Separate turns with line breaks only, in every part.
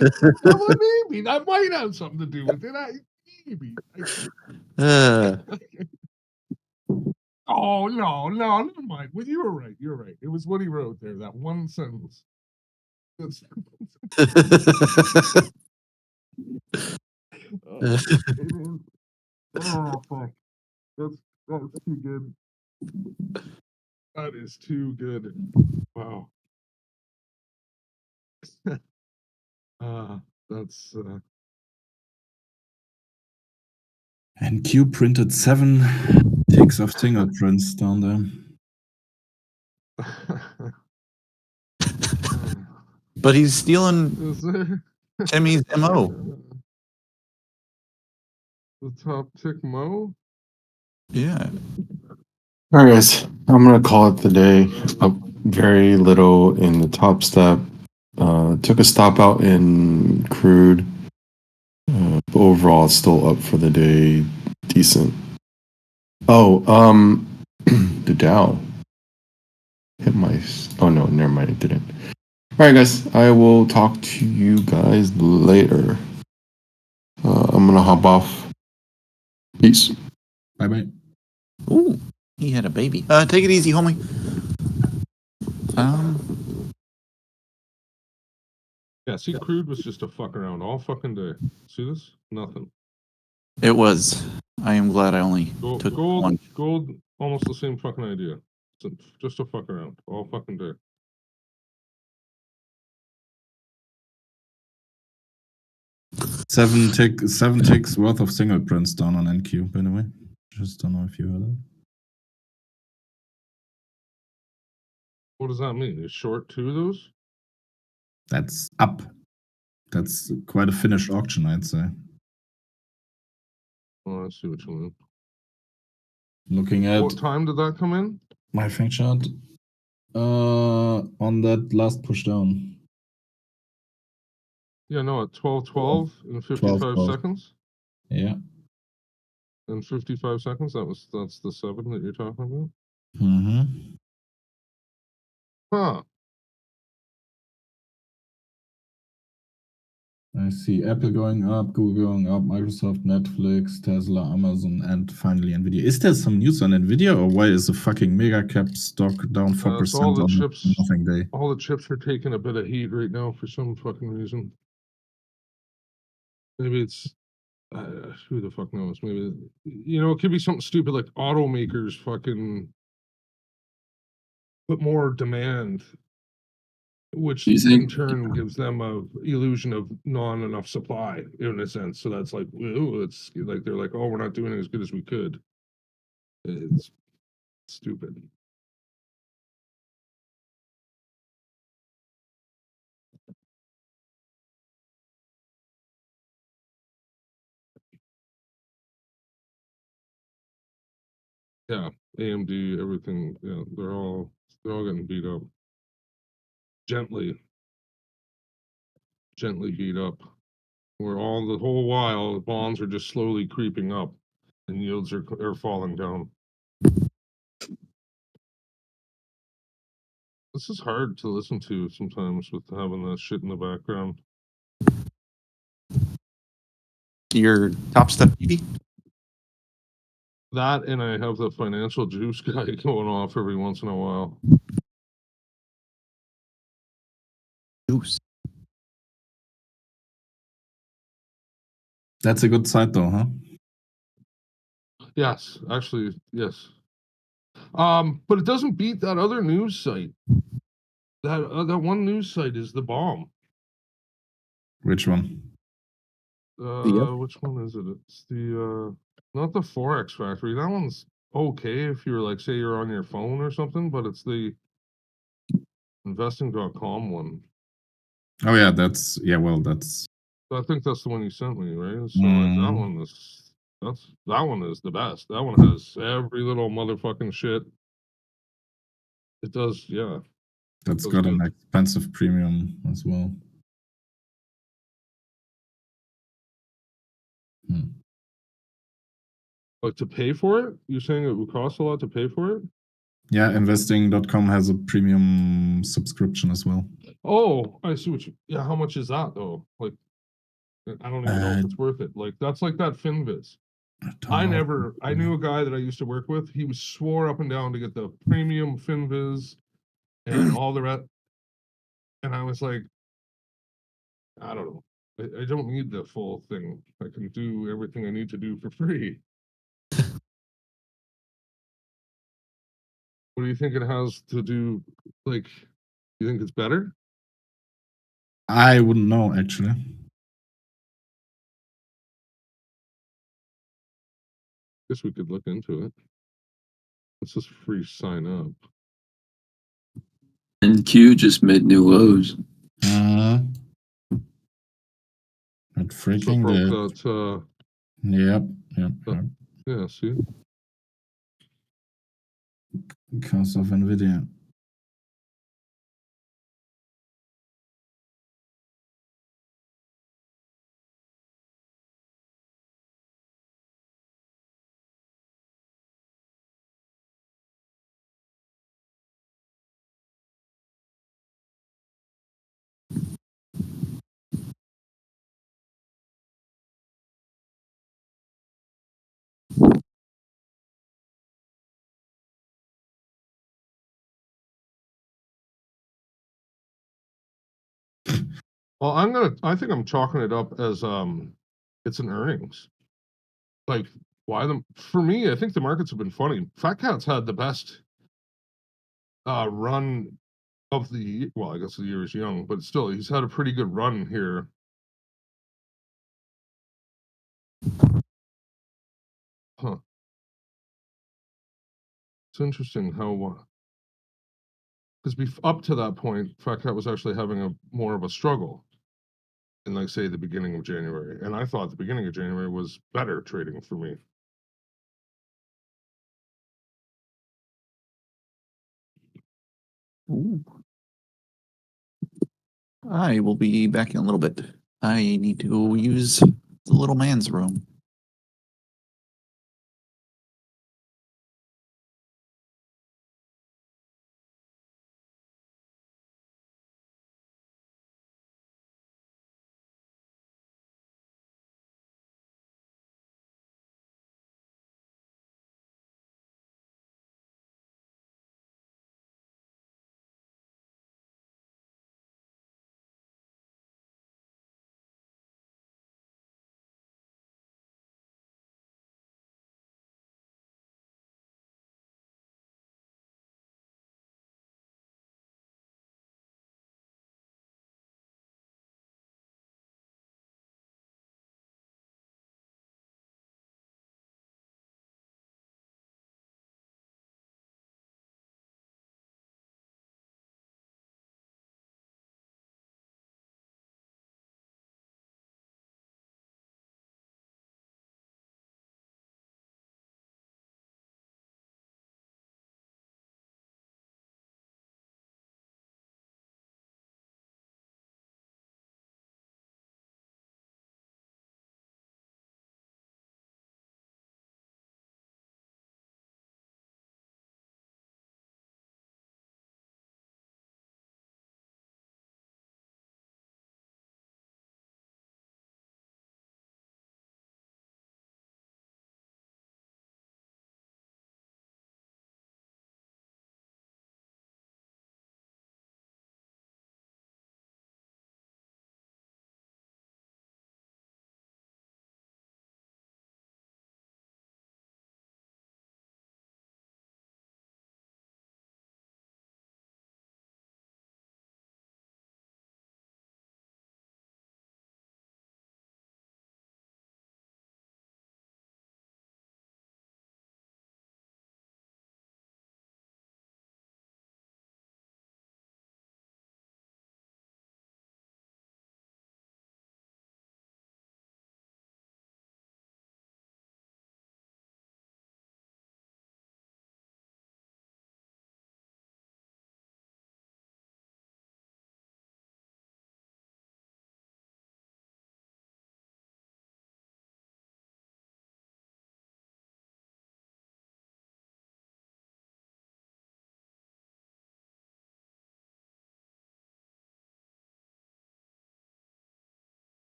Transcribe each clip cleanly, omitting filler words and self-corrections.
Well, maybe that might have something to do with it. Maybe. Oh no, never mind. Well, you were right. You're right. It was what he wrote there. That one sentence. Oh, oh fuck. That's too good. That is too good. Wow. uh that's
NQ printed 7 ticks of fingerprints down there.
But he's stealing Timmy's MO.
The top tick Mo?
Yeah.
All right, guys. I'm gonna call it the day. Up very little in the top step. Took a stop out in crude. But overall, it's still up for the day. Decent. Oh, the Dow hit my. Oh no, never mind. It didn't. All right, guys. I will talk to you guys later. I'm gonna hop off. Peace.
Bye bye.
Ooh, he had a baby. Take it easy, homie.
Yeah, see, crude was just a fuck around all fucking day. See this? Nothing.
It was. I am glad I only took one.
Gold, almost the same fucking idea. Just a fuck around all fucking day.
Seven ticks worth of single prints down on NQ, by the way. Just don't know if you heard that.
What does that mean? Is short 2 of those?
That's up. That's quite a finished auction, I'd say.
Oh, I see what you mean.
Looking at
what time did that come in?
My fang chart. On that last push down.
Yeah, no, at 12:12 in 55 seconds.
Yeah.
In 55 seconds, that's the 7 that you're talking about.
Mm-hmm.
Huh.
I see Apple going up, Google going up, Microsoft, Netflix, Tesla, Amazon, and finally Nvidia. Is there some news on Nvidia, or why is the fucking mega cap stock down 4%
all the
on
chips,
nothing day?
All the chips are taking a bit of heat right now for some fucking reason. Maybe it's who the fuck knows? Maybe it could be something stupid like automakers fucking put more demand, which in turn gives them a illusion of not enough supply in a sense. So that's like, ooh, it's like they're like, oh, we're not doing it as good as we could. It's stupid. Yeah, AMD, everything. Yeah, they're all getting beat up. Gently beat up. Where the whole while the bonds are just slowly creeping up, and yields are falling down. This is hard to listen to sometimes with having that shit in the background.
Your top step TV?
That, and I have the financial juice guy going off every once in a while.
Juice.
That's a good site though, huh?
Yes, actually, yes. But it doesn't beat that other news site. That one news site is the bomb.
Which one?
Which one is it? It's the not the Forex Factory. That one's okay if you're like, say you're on your phone or something, but it's the investing.com one.
Oh yeah, that's
I think that's the one you sent me, right? So like that one is the best. That one has every little motherfucking shit. It does, yeah.
That's got an expensive premium as well.
Like to pay for it? You're saying it would cost a lot to pay for it?
Yeah, investing.com has a premium subscription as well.
Oh, I see what you, yeah, how much is that though? Like, I don't even know if
Uh,
it's worth it. Like, that's like that FinViz.
I don't know.
I knew a guy that I used to work with. He was swore up and down to get the premium FinViz and all the rest. And I was like, I don't know. I don't need the full thing. I can do everything I need to do for free. What do you think it has to do? Like, you think it's better?
I wouldn't know actually.
Guess we could look into it. Let's just free sign up.
And Q just made new lows.
It
So
freaking
broke
did.
that,
Yep.
yeah, see?
Because of Nvidia.
Well, I think I'm chalking it up as, it's an earnings. Like, why for me, I think the markets have been funny. Fat Cat's had the best, run of the, well, I guess the year is young, but still, he's had a pretty good run here. Huh. It's interesting how, because up to that point, Fat Cat was actually having a more of a struggle in, like, say, the beginning of January. And I thought the beginning of January was better trading for me.
Ooh. I will be back in a little bit. I need to go use the little man's room.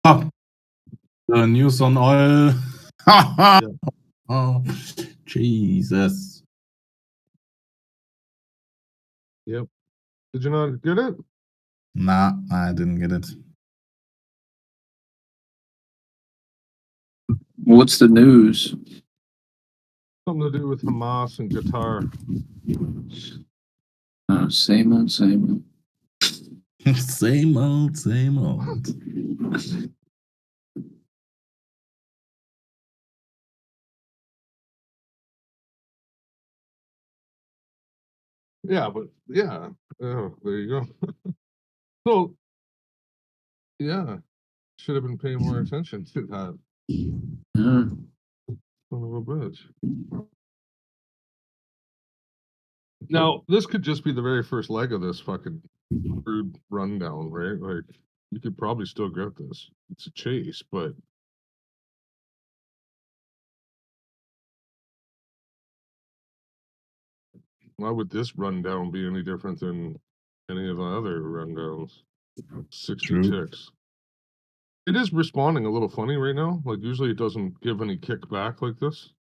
Oh, the news on oil. Oh, Jesus.
Yep. Did you not get it?
Nah, I didn't get it.
What's the news?
Something to do with Hamas and Qatar.
Same old, same
Same old, same old.
old.
Yeah, but yeah. Oh, there you go. So yeah, should have been paying more attention to that.
Yeah.
Son of a bitch. Now, this could just be the very first leg of this fucking crude rundown, right? Like, you could probably still get this. It's a chase, but why would this rundown be any different than any of the other rundowns? 60
True.
ticks. It is responding a little funny right now. Like, usually it doesn't give any kickback like this.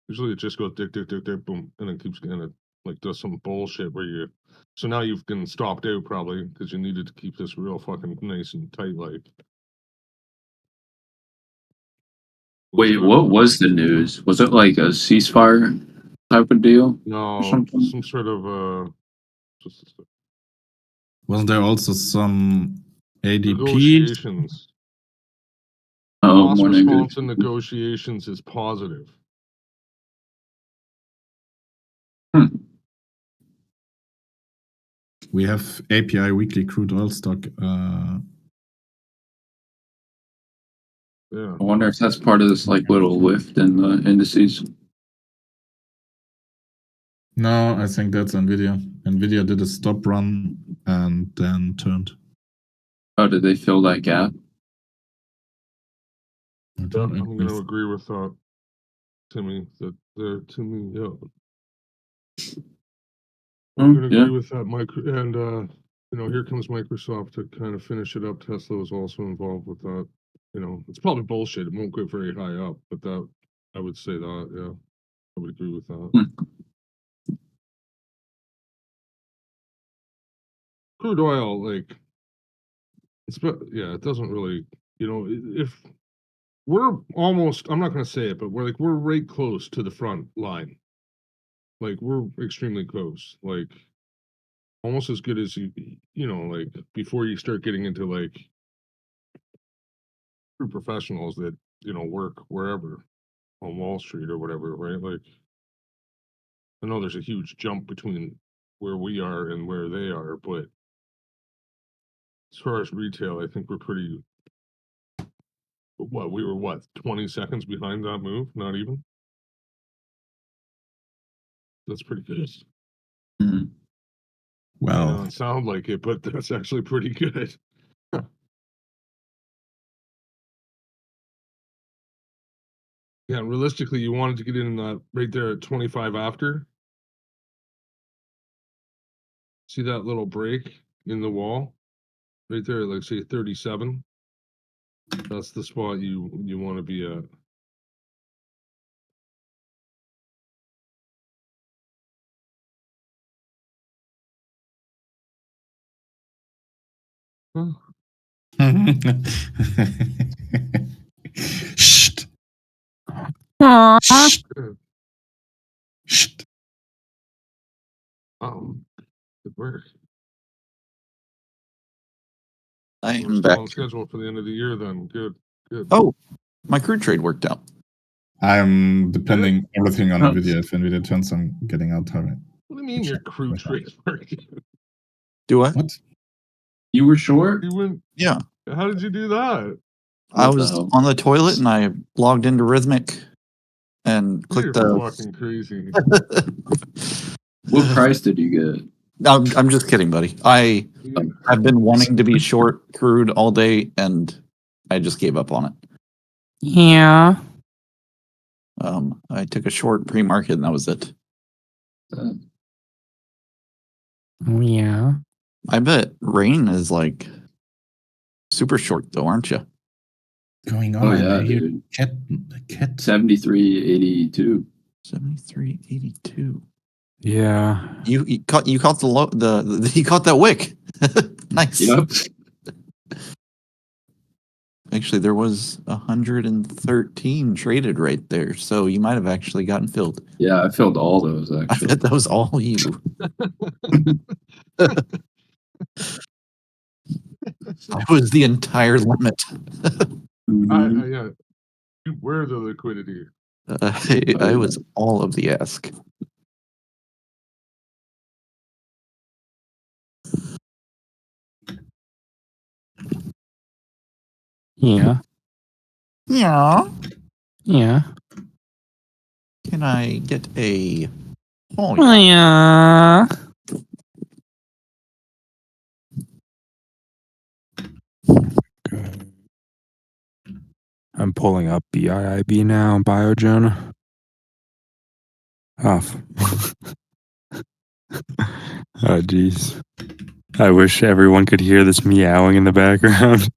Usually it just goes dick, dick, dick, dick, boom, and it keeps getting it, like, does some bullshit where you. So now you've been stopped out probably because you needed to keep this real fucking nice and tight, like.
Wait, what was the news? Was it like a ceasefire type of deal?
No,
something?
some sort of
Wasn't there also some ADP?
negotiations.
Oh,
Hamas
more
response to
negative.
negotiations is positive.
We have API weekly crude oil stock.
Yeah.
I wonder if that's part of this like little lift in the indices.
No, I think that's Nvidia. Nvidia did a stop run and then turned.
Oh, did they fill that gap?
I
Yeah,
don't
I'm going to agree with that, Timmy. That there, Timmy. Yeah, I'm going to
yeah.
agree with that, Mike. And you know, here comes Microsoft to kind of finish it up. Tesla was also involved with that. You know, it's probably bullshit. It won't go very high up, but that I would say that. Yeah, I would agree with that. Crude oil, like, yeah, it doesn't really. You know, if we're almost, I'm not going to say it, but we're right close to the front line. Like, we're extremely close. Like, almost as good as you know, like, before you start getting into like true professionals that, you know, work wherever on Wall Street or whatever, right? Like, I know there's a huge jump between where we are and where they are, but as far as retail, I think we're pretty. We were 20 seconds behind that move? Not even. That's pretty good.
Mhm.
Well,
I know it sounds like it, but that's actually pretty good. Yeah, realistically, you wanted to get in right there at 25 after. See that little break in the wall? Right there, like say 37. That's the spot you want to be at. Huh.
Shh.
Good.
Shh.
Good work.
I
We're
am
still
back.
on schedule for the end of the year then. Good.
Oh, my crude trade worked out.
I'm depending everything on
Oh.
Nvidia. If Nvidia turns, I'm getting out of it.
What do you mean your crew
Right now.
trade working?
Do what?
What?
You were short?
You went.
Yeah.
How did you do that?
I
What the
was
hell?
on the toilet and I logged into Rhythmic and
You're
clicked the.
fucking crazy.
What price did you get?
I'm just kidding, buddy. I've been wanting to be short crude all day and I just gave up on it.
Yeah.
I took a short pre-market and that was it.
Uh,
Oh, yeah.
I bet rain is like super short though, aren't you?
Going on?
Oh
I
yeah,
hear
dude.
cat.
73.82.
73.82.
Yeah.
You caught the you caught that wick. Nice.
Yep.
Actually, there was 113 traded right there, so you might have actually gotten filled.
Yeah, I filled all those
I
actually.
bet that was all you. That was the entire limit.
Mhm.
Yeah. Where the liquidity?
I was all of the ask.
Yeah.
Yeah.
Yeah.
Can I get a? Oh,
Yeah. I'm pulling up BIIB now, Biogen. Oh. Oh, jeez. I wish everyone could hear this meowing in the background.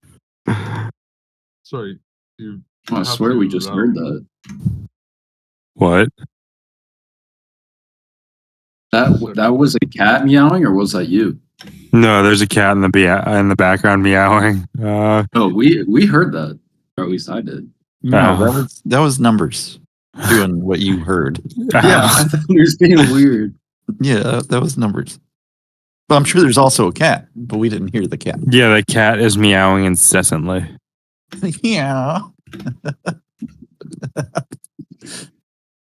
Sorry, you.
I
have
swear we
to,
just heard that.
What?
That was a cat meowing, or was that you?
No, there's a cat in the background meowing.
Oh, we heard that, or at least I did.
no,
Oh.
that was numbers doing what you heard.
Yeah, I thought it was being weird.
Yeah, that was numbers. But I'm sure there's also a cat, but we didn't hear the cat.
Yeah, the cat is meowing incessantly.
Yeah.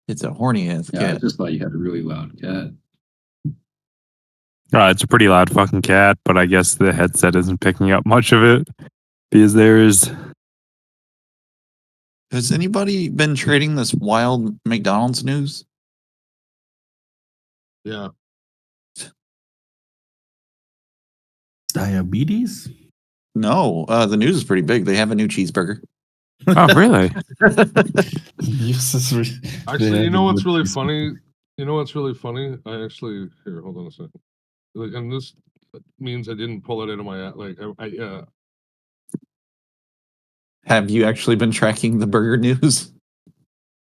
It's a horny ass
Yeah, I
cat.
just thought you had a really loud cat.
It's a pretty loud fucking cat, but I guess the headset isn't picking up much of it because there is.
Has anybody been trading this wild McDonald's news?
Yeah.
Diabetes?
No, the news is pretty big. They have a new cheeseburger.
Oh, really?
Actually, you know what's really funny? You know what's really funny? I actually here. Hold on a second. Like, and this means I didn't pull it into my like.
Have you actually been tracking the burger news?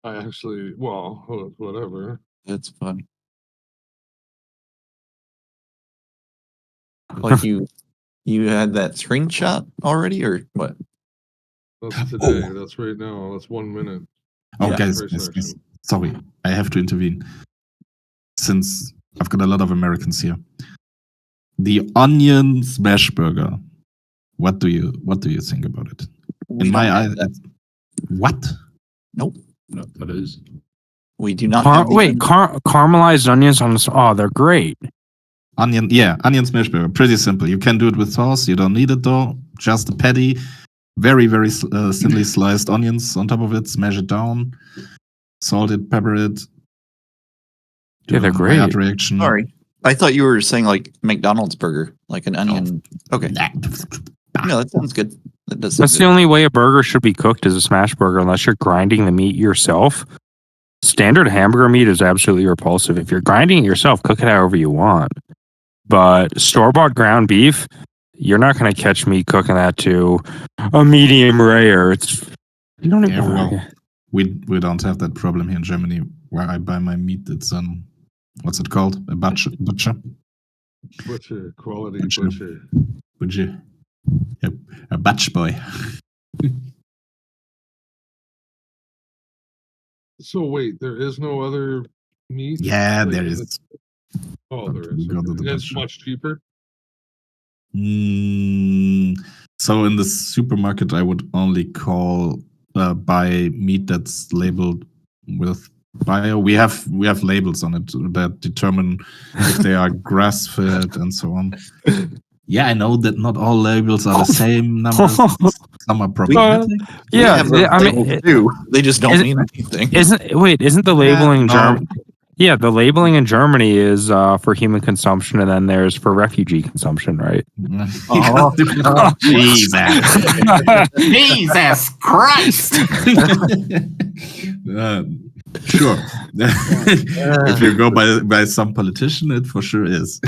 I actually. Well, whatever.
That's funny. Like you had that screenshot already, or what?
That's today. That's right now. That's 1 minute.
Oh,
Yeah.
guys,
First
guys,
section.
sorry, I have to intervene since I've got a lot of Americans here. The onion smash burger. What do you think about it?
We
In my
don't
eyes,
have that.
what?
Nope.
No, that is.
We do not have the
Caramelized onions on this. Oh, they're great.
Onion smash burger. Pretty simple. You can do it with sauce. You don't need it though. Just a patty, very thinly sliced onions on top of it. Smash it down, salt it, pepper it.
Yeah, they're
Do a
great.
Maillard reaction.
Sorry. I thought you were saying like McDonald's burger, like an onion. Okay. No, that sounds good. That does sound
That's the
good.
only way a burger should be cooked as a smash burger, unless you're grinding the meat yourself. Standard hamburger meat is absolutely repulsive. If you're grinding it yourself, cook it however you want. But store-bought ground beef, you're not going to catch me cooking that to a medium rare. It's you don't even.
Yeah, well, we don't have that problem here in Germany. Where I buy my meat, it's what's it called? A butcher.
Butcher quality
Butcher.
butcher.
Yep, a butch boy.
So wait, there is no other meat.
Yeah,
Like,
there is.
Oh, there is.
We go to
Okay.
the
It's
butcher.
much cheaper.
So in the supermarket, I would only buy meat that's labeled with bio. We have labels on it that determine if they are grass fed and so on. Yeah, I know that not all labels are the same numbers. Some are problematic.
We
Yeah,
have those
I mean,
labels too. They just don't
Isn't-
mean anything.
isn't the labeling in
no.
Germany? Yeah, the labeling in Germany is for human consumption, and then there's for refugee consumption, right?
Oh.
Jesus. Jesus Christ. Sure. If you go by some politician, it for sure is.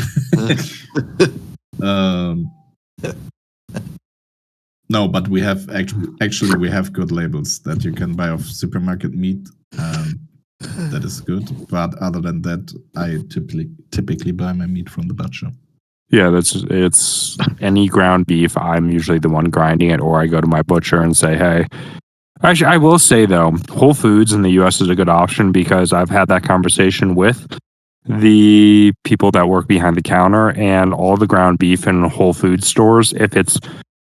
No, but we have actually we have good labels that you can buy off supermarket meat. That is good, but other than that, I typically buy my meat from the butcher.
Yeah, it's any ground beef. I'm usually the one grinding it, or I go to my butcher and say, "Hey." Actually, I will say though, Whole Foods in the U.S. is a good option because I've had that conversation with the people that work behind the counter, and all the ground beef in Whole Foods stores, if it's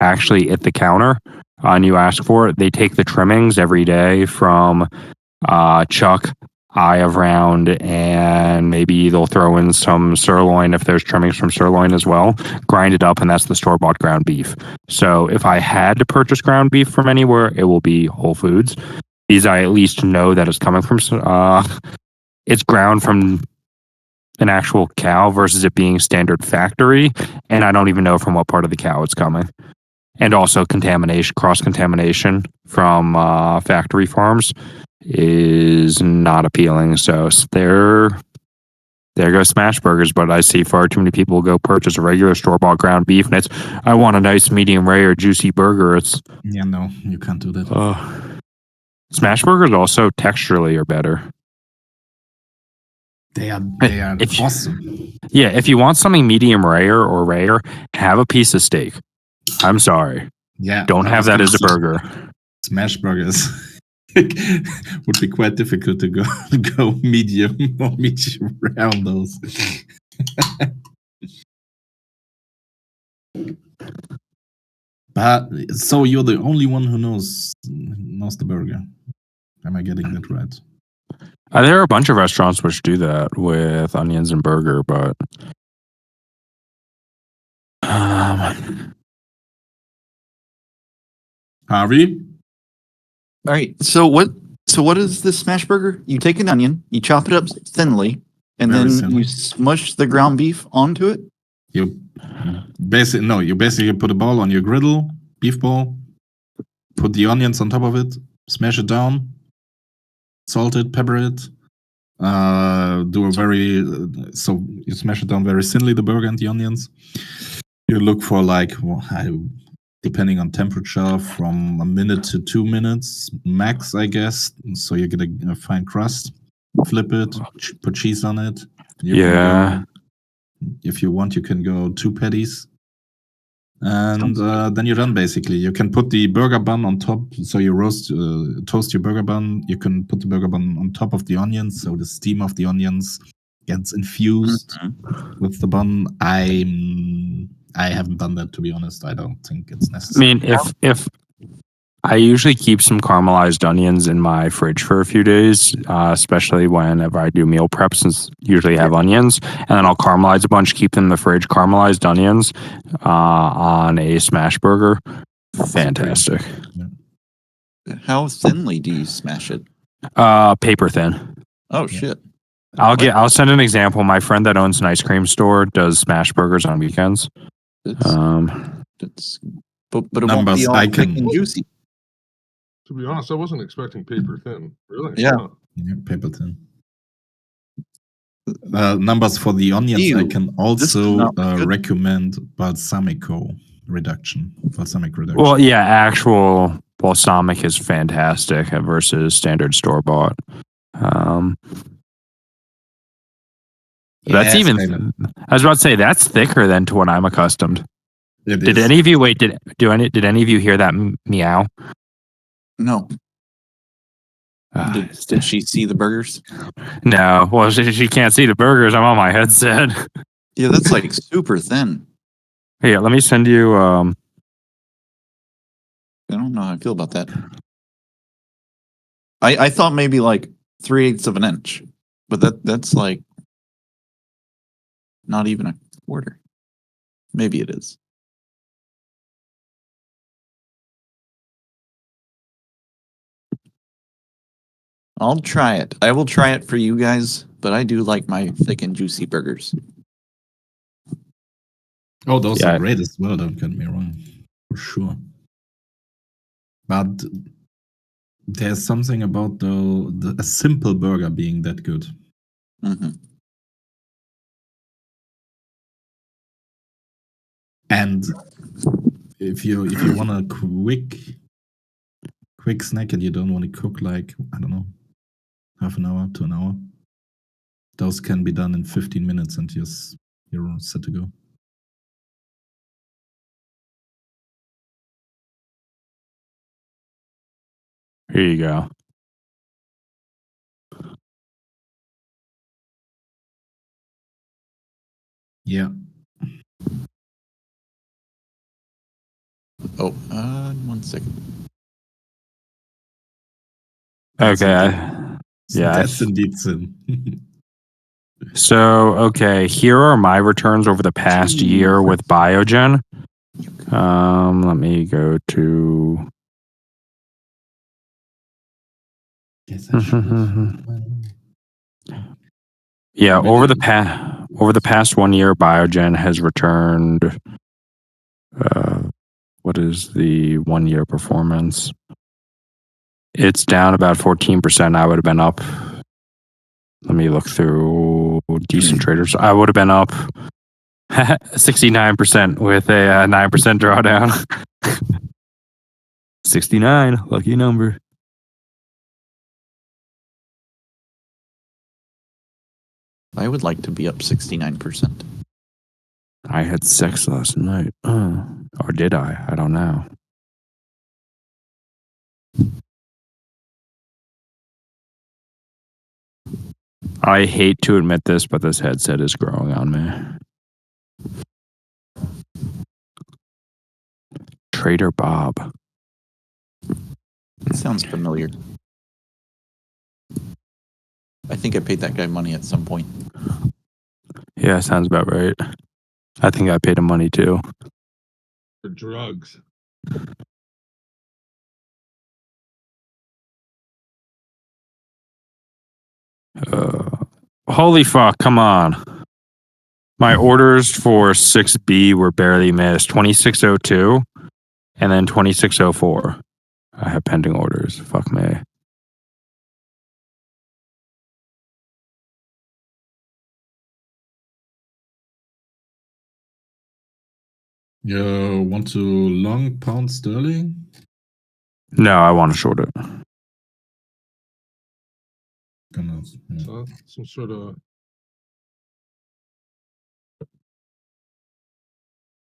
actually at the counter and you ask for it, they take the trimmings every day from chuck, eye of round, and maybe they'll throw in some sirloin if there's trimmings from sirloin as well. Grind it up, and that's the store-bought ground beef. So if I had to purchase ground beef from anywhere, it will be Whole Foods, because I at least know that it's coming from it's ground from an actual cow versus it being standard factory, and I don't even know from what part of the cow it's coming. And also contamination, cross-contamination from factory farms is not appealing. So there goes smash burgers, but I see far too many people go purchase a regular store-bought ground beef, and it's, I want a nice medium rare or juicy burger. It's
Yeah, no, you can't do that.
smash burgers also texturally are better.
They are
If you-
awesome.
Yeah, if you want something medium rare or rare, have a piece of steak. I'm sorry.
Yeah,
Don't
I
have
was
that
gonna
as a
say,
burger.
Smash burgers would be quite difficult to go medium or medium rare on those. But so you're the only one who knows the burger. Am I getting that right?
There are a bunch of restaurants which do that with onions and burger, but
Harvey?
All right. So what is this smash burger? You take an onion, you chop it up thinly, and
Very
then
thinly.
you smush the ground beef onto it.
You basically put a ball on your griddle, beef ball, put the onions on top of it, smash it down, salt it, pepper it. So you smash it down very thinly, the burger and the onions. You look for depending on temperature, from a minute to 2 minutes max, I guess. So you get a fine crust. Flip it, put cheese on it. You can go, if you want, you can go 2 patties. And then you're done, basically. You can put the burger bun on top. So you toast your burger bun. You can put the burger bun on top of the onions. So the steam of the onions gets infused with the bun. I haven't done that, to be honest. I don't think it's
I
necessary.
mean, if I usually keep some caramelized onions in my fridge for a few days, especially whenever I do meal preps, and usually have onions, and then I'll caramelize a bunch, keep them in the fridge. Caramelized onions on a smash burger, fantastic.
How thinly do you smash it?
Paper thin.
Oh shit!
I'll send an example. My friend that owns an ice cream store does smash burgers on weekends.
It's but it won't
Numbers
be all
I
thick
can-
and juicy.
To be honest, I wasn't expecting paper thin. Really?
Yeah.
Huh.
Yeah, paper thin. Numbers for the onions, I
Ew,
can
this
also
is not good.
recommend balsamic reduction.
Well, yeah, actual balsamic is fantastic versus standard store bought. That's
Yes,
even.
I know.
I was about to say that's thicker than to what I'm accustomed.
It
Did
is.
any of you wait? Did any of you hear that meow?
No.
Ah,
Did she see the burgers?
no. Well, she can't see the burgers. I'm on my headset.
Yeah, that's like super thin.
Here, let me send you.
I don't know how I feel about that. I thought maybe like 3/8 of an inch, but that's like not even a quarter. Maybe it is. I'll try it. I will try it for you guys, but I do like my thick and juicy burgers.
Oh, those
Yeah.
are great as well, don't get me wrong. For sure. But there's something about a simple burger being that good.
Hmm.
And if you want a quick snack and you don't want to cook like, I don't know, half an hour to an hour, those can be done in 15 minutes and you're set to go.
Here you go.
Yeah.
Oh, 1 second.
Okay. Yeah.
That's indeed sin.
So, okay, here are my returns over the past year with Biogen. Let me go to. Yeah, over the past 1 year, Biogen has returned. What is the 1 year performance? It's down about 14%. I would have been up. Let me look through decent traders. I would have been up 69% with a 9% drawdown. 69, lucky number.
I would like to be up 69%.
I had sex last night. Or did I? I don't know. I hate to admit this, but this headset is growing on me. Trader Bob.
It sounds familiar. I think I paid that guy money at some point.
Yeah, sounds about right. I think I paid him money too.
For drugs.
Holy fuck, come on. My orders for 6B were barely missed. 2602 and then 2604. I have pending orders. Fuck me.
You want to long pound sterling?
No, I want to short it.
So some sort of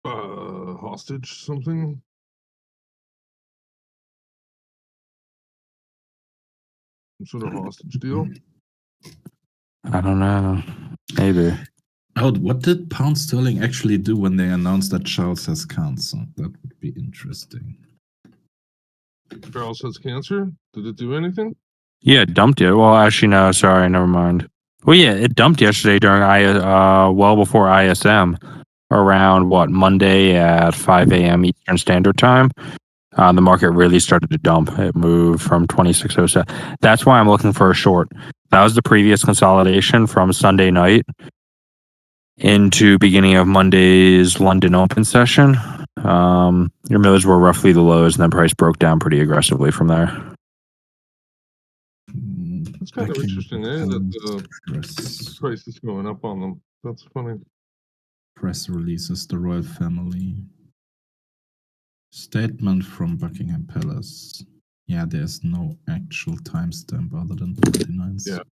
hostage something. Some sort of hostage deal.
I don't know. Maybe.
Oh, what did pound sterling actually do when they announced that Charles has cancer? That would be interesting.
Charles has cancer. Did it do anything?
Yeah, it dumped it. Well, actually, no. Sorry, never mind. Well, yeah, it dumped yesterday during well before ISM, around what, Monday at 5 a.m. Eastern Standard Time. The market really started to dump. It moved from 2607. That's why I'm looking for a short. That was the previous consolidation from Sunday night into beginning of Monday's London open session. Your mills were roughly the lows, and then price broke down pretty aggressively from there.
It's kind of interesting, that the price is going up on them. That's funny.
Press releases the royal family. Statement from Buckingham Palace. Yeah, there's no actual timestamp other than 29th.
Yeah.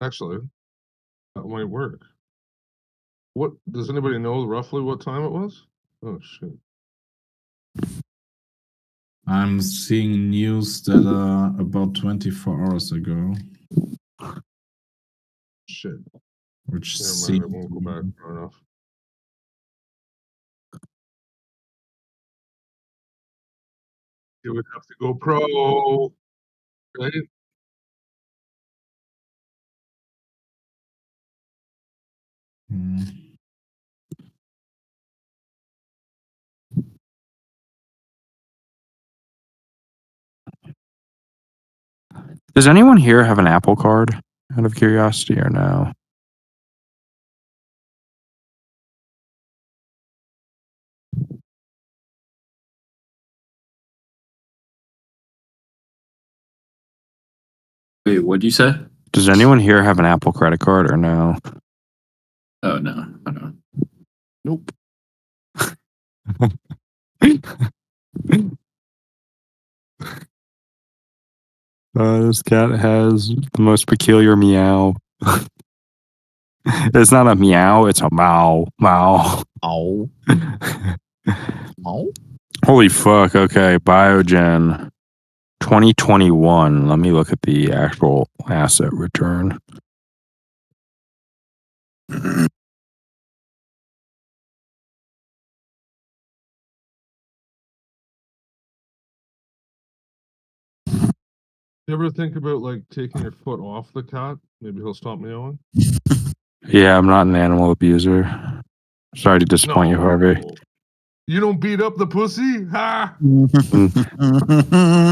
Actually, that might work. What does anybody know roughly what time it was? Oh shit.
I'm seeing news that are about 24 hours ago.
Shit.
Which
Never mind, it won't go back far enough. It would have to go pro, right?
Does anyone here have an Apple Card out of curiosity or no?
Wait, what'd you say?
Does anyone here have an Apple credit card or no?
Oh no, I don't.
Nope.
This cat has the most peculiar meow. It's not a meow, it's a mow. Mow.
Ow. Ow.
Holy fuck. Okay. Biogen 2021. Let me look at the actual asset return.
You ever think about like taking your foot off the cat? Maybe he'll stop meowing.
Yeah, I'm not an animal abuser. Sorry to disappoint you, Harvey.
You don't beat up the pussy? Ha!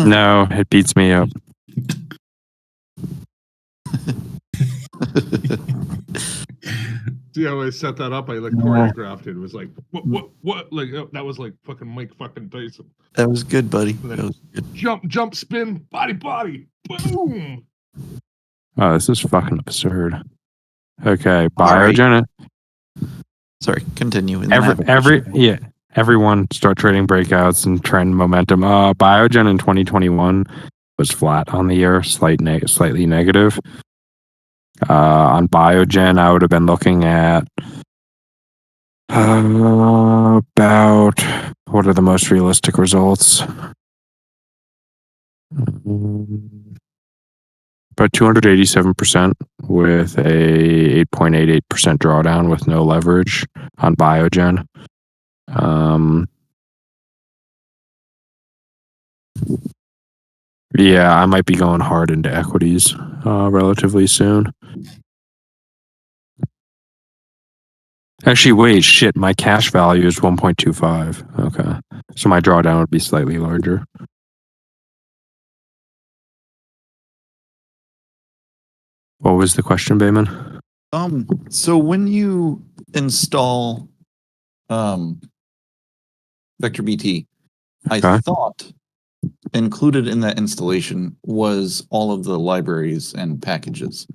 No, it beats me up.
See how I set that up? I like choreographed it. It was like, what? Like, that was like fucking Mike fucking Tyson.
That was good, buddy.
And then
That was good.
jump, spin, body, boom.
Oh, this is fucking absurd. Okay,
Sorry.
Biogen.
Sorry, continue. And then I have a
Everyone start trading breakouts and trend momentum. Biogen in 2021 was flat on the year, slightly negative. On Biogen, I would have been looking at about what are the most realistic results? About 287% with a 8.88% drawdown with no leverage on Biogen. Yeah, I might be going hard into equities relatively soon. Actually, wait, shit, my cash value is 1.25. Okay. So my drawdown would be slightly larger. What was the question, Bayman?
So when you install Vector BT, I
Okay.
thought included in that installation was all of the libraries and packages.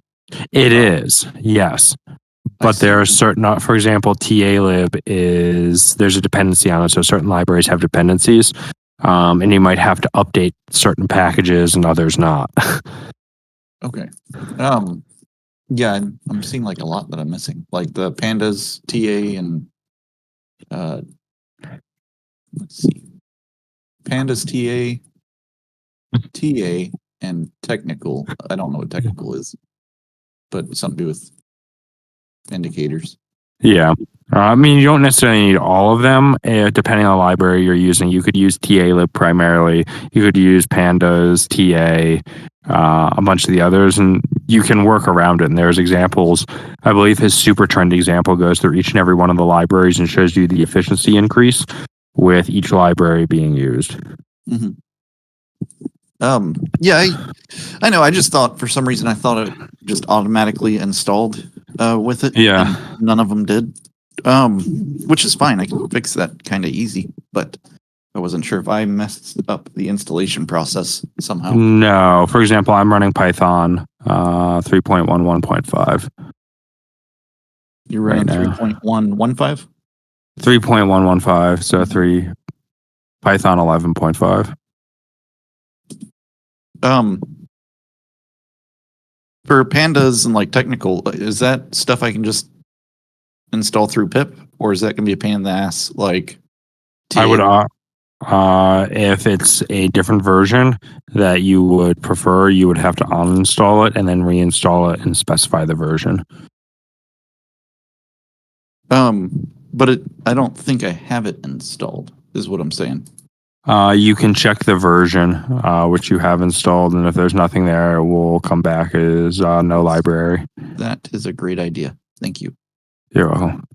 It is, yes. But there are certain, for example, TAlib there's a dependency on it. So certain libraries have dependencies. And you might have to update certain packages and others not.
Okay. Yeah, I'm seeing like a lot that I'm missing, like the pandas, TA, and let's see, pandas, TA, and technical. I don't know what technical is, but something to do with indicators.
Yeah. I mean, you don't necessarily need all of them, depending on the library you're using. You could use TAlib primarily. You could use Pandas, TA, a bunch of the others, and you can work around it. And there's examples. I believe his super trend example goes through each and every one of the libraries and shows you the efficiency increase with each library being used.
Mm-hmm. Yeah, I know. I just thought for some reason I thought it just automatically installed with it.
Yeah.
And none of them did. Which is fine. I can fix that kind of easy, but I wasn't sure if I messed up the installation process somehow.
No. For example, I'm running Python 3.11.5.
You're running
right now.
3.115?
3.115, so Python 11.5.
For pandas and like technical, is that stuff I can just install through pip, or is that going to be a pain in the ass? Like,
I would, if it's a different version that you would prefer, you would have to uninstall it and then reinstall it and specify the version.
but I don't think I have it installed, is what I'm saying.
You can check the version which you have installed, and if there's nothing there, it will come back as no library.
That is a great idea. Thank you.
You're welcome.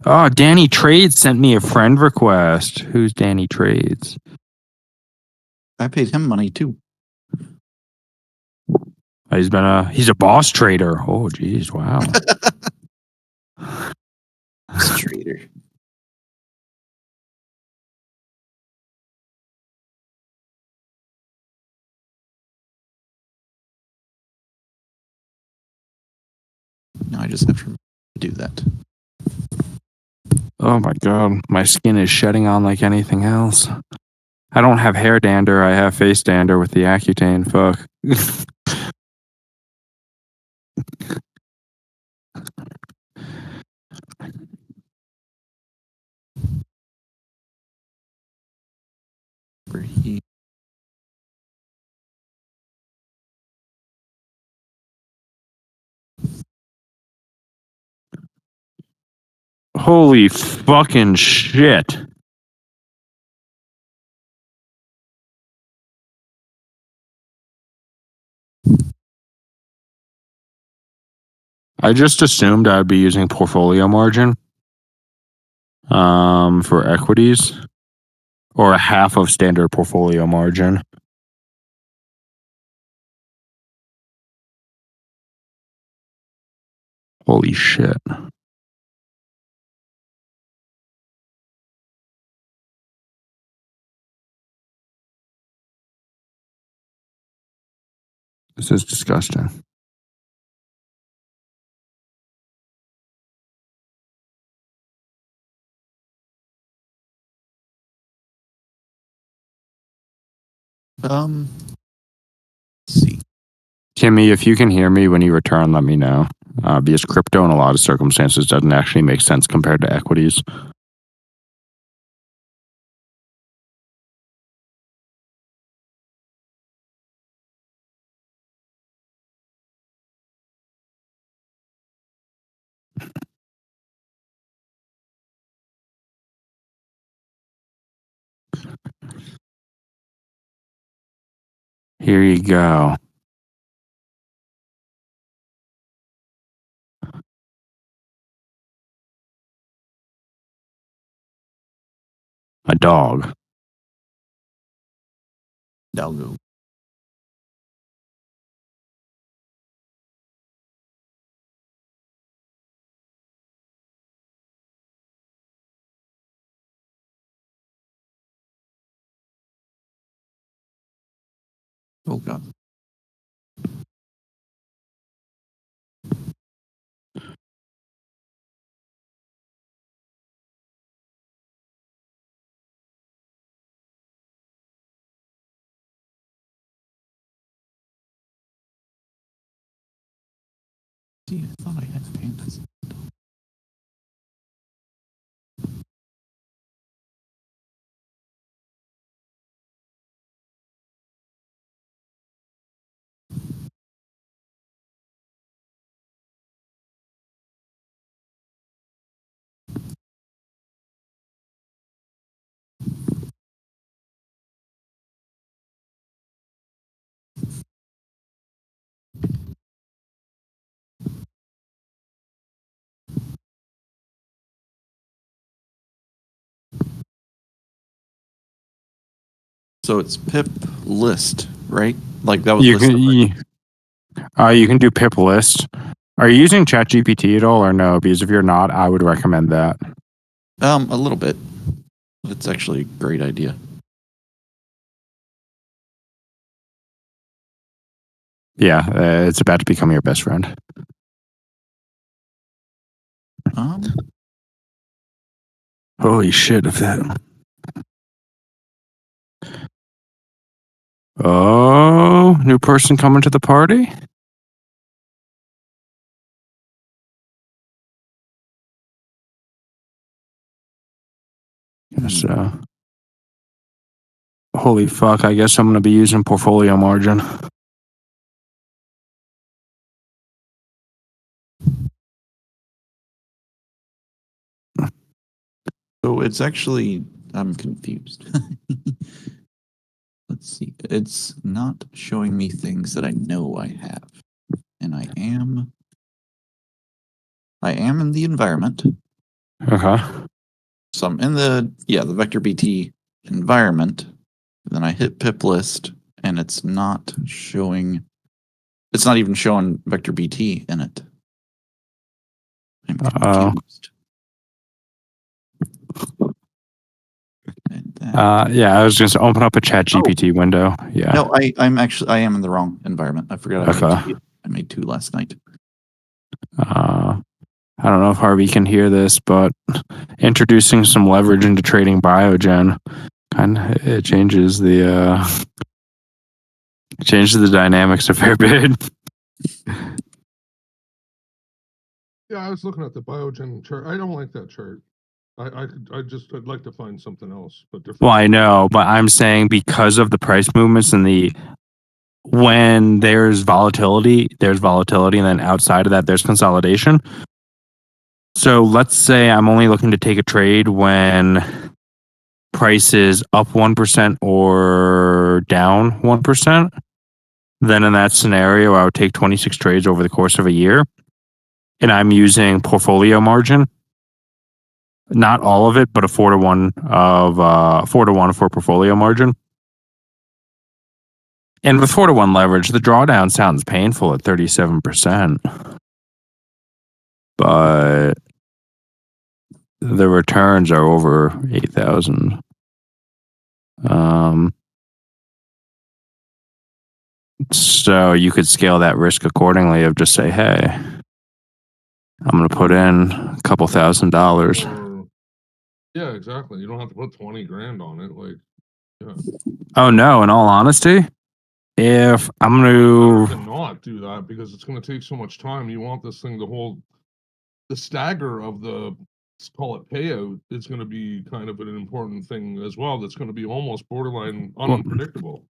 Oh, Danny Trades sent me a friend request. Who's Danny Trades?
I paid him money too.
He's a boss trader. Oh, geez, wow.
Trader. No, I just have to do that.
Oh my god, my skin is shedding on like anything else. I don't have hair dander, I have face dander with the Accutane. Fuck.
Where he
Holy fucking shit. I just assumed I'd be using portfolio margin for equities or a half of standard portfolio margin. Holy shit. This is disgusting.
let's see.
Kimmy, if you can hear me when you return, let me know. Because crypto in a lot of circumstances doesn't actually make sense compared to equities. Here you go. A dog.
Dalgo. Oh god. See, I thought I had pandas. So it's pip list, right? Like that was
You
listed.
you can do pip list. Are you using ChatGPT at all or no? Because if you're not, I would recommend that.
A little bit. It's actually a great idea.
Yeah, it's about to become your best friend. Holy shit! If that. Oh, new person coming to the party? So, holy fuck, I guess I'm going to be using portfolio margin.
So it's actually, I'm confused. Let's see. It's not showing me things that I know I have. And I am in the environment.
Okay.
So I'm in the vector BT environment. Then I hit pip list and it's not showing, it's not even showing vector BT in it. I'm confused.
Yeah, I was just open up a ChatGPT window. Yeah.
No, I am in the wrong environment. I forgot I made two last night.
I don't know if Harvey can hear this, but introducing some leverage into trading Biogen it changes the dynamics a fair bit.
Yeah, I was looking at the Biogen chart. I don't like that chart. I'd like to find something else, but different.
Well, I know, but I'm saying because of the price movements and when there's volatility, and then outside of that, there's consolidation. So let's say I'm only looking to take a trade when price is up 1% or down 1%. Then in that scenario, I would take 26 trades over the course of a year. And I'm using portfolio margin. Not all of it, but a 4-to-1 for portfolio margin. And with 4-to-1 leverage, the drawdown sounds painful at 37%. But the returns are over 8,000. So you could scale that risk accordingly of just say, hey, I'm going to put in a couple $1,000.
Yeah, exactly. You don't have to put 20 grand on it. Like, yeah.
Oh no, in all honesty, if I'm going to
not do that because it's going to take so much time. You want this thing to hold the stagger of the, let's call it payout, is going to be kind of an important thing as well. That's going to be almost borderline unpredictable.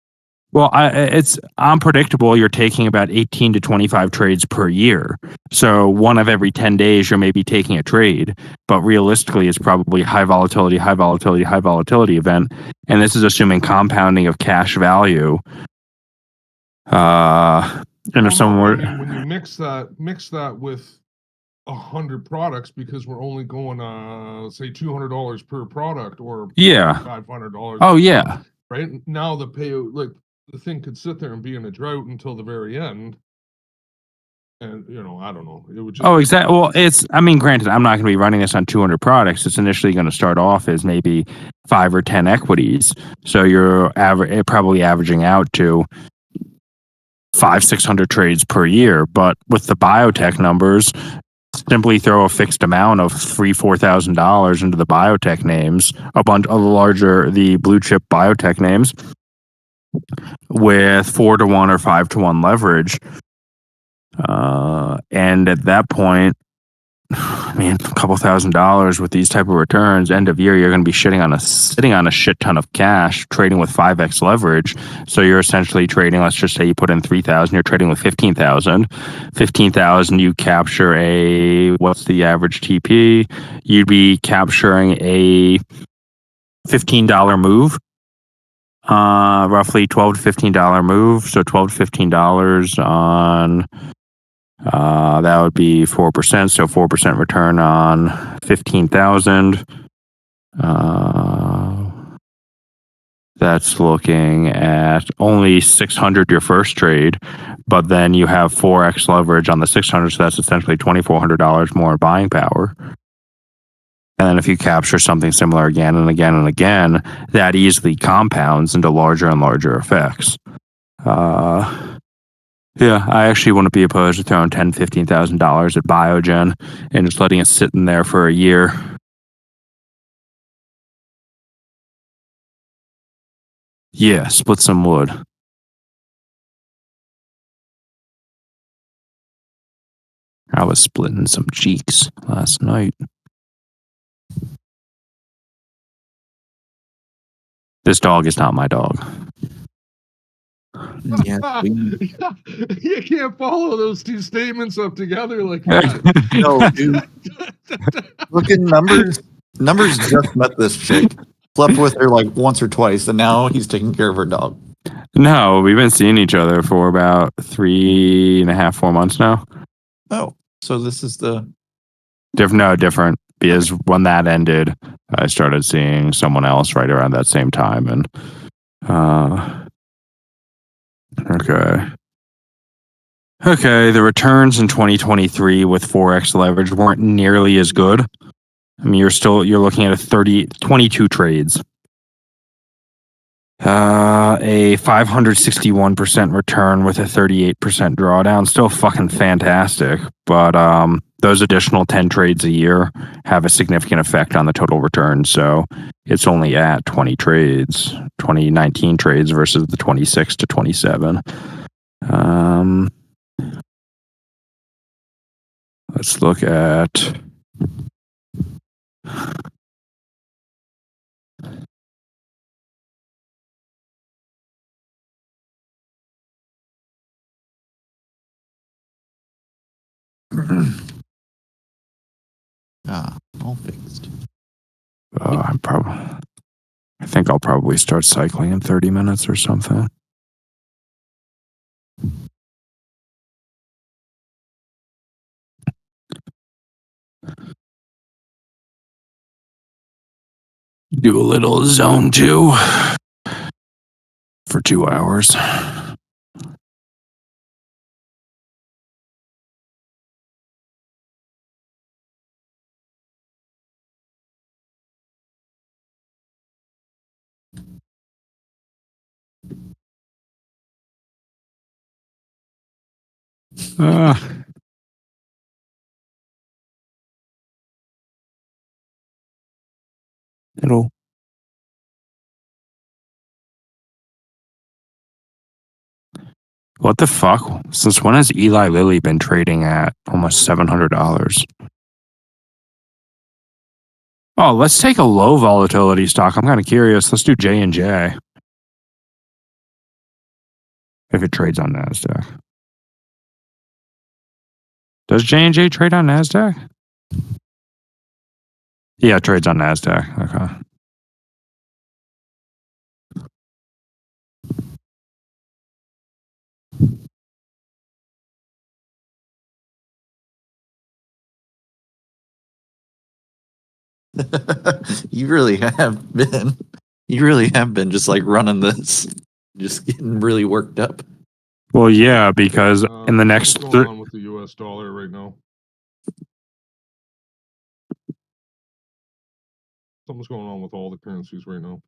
Well, it's unpredictable. You're taking about 18 to 25 trades per year. So one of every 10 days, you're maybe taking a trade. But realistically, it's probably high volatility event. And this is assuming compounding of cash value. And if someone were...
when you mix that with 100 products, because we're only going, say $200 per product or $500.
Oh, yeah.
Right now, the payout, like, the thing could sit there and be in a drought until the very end. And, I don't know. It would just.
Oh, exactly. Well, granted, I'm not going to be running this on 200 products. It's initially going to start off as maybe 5 or 10 equities. So you're probably averaging out to 500-600 trades per year. But with the biotech numbers, simply throw a fixed amount of $3,000-$4,000 into the biotech names, a bunch of the blue chip biotech names, with 4-to-1 or 5-to-1 leverage. And at that point, a couple $1,000 with these type of returns, end of year, you're going to be sitting on a shit ton of cash, trading with 5x leverage. So you're essentially trading, let's just say you put in 3,000, you're trading with 15,000. 15,000, you capture what's the average TP? You'd be capturing a $15 move. Roughly $12 to $15 move. So $12 to $15 on that would be 4%. So 4% return on 15,000. That's looking at only 600 your first trade, but then you have 4x leverage on the 600. So that's essentially $2,400 more buying power. And then if you capture something similar again and again and again, that easily compounds into larger and larger effects. Yeah, I actually wouldn't be opposed to throwing $10,000, $15,000 at Biogen and just letting it sit in there for a year. Yeah, split some wood. I was splitting some cheeks last night. This dog is not my dog.
Yes,
You can't follow those two statements up together like that.
No, dude. Look at numbers. Numbers just met this chick. Slept with her like once or twice, and now he's taking care of her dog.
No, we've been seeing each other for about 3.5, 4 months now.
Oh, so this is the
different. Because when that ended, I started seeing someone else right around that same time, and okay. The returns in 2023 with 4x leverage weren't nearly as good. You're looking at 22 trades. A 561% return with a 38% drawdown. Still fucking fantastic. But those additional 10 trades a year have a significant effect on the total return. So it's only at 20 trades, 2019 trades versus the 26 to 27. Let's look at
All fixed.
I think I'll probably start cycling in 30 minutes or something. Do a little zone 2 for 2 hours. It'll. What the fuck? Since when has Eli Lilly been trading at almost $700? Oh, let's take a low volatility stock. I'm kind of curious. Let's do J&J. If it trades on NASDAQ. Does J&J trade on NASDAQ? Yeah, it trades on NASDAQ. Okay.
You really have been. You really have been just like running this, just getting really worked up.
Well, yeah, because in the next...
What's going on with the US dollar right now? Something's going on with all the currencies right now.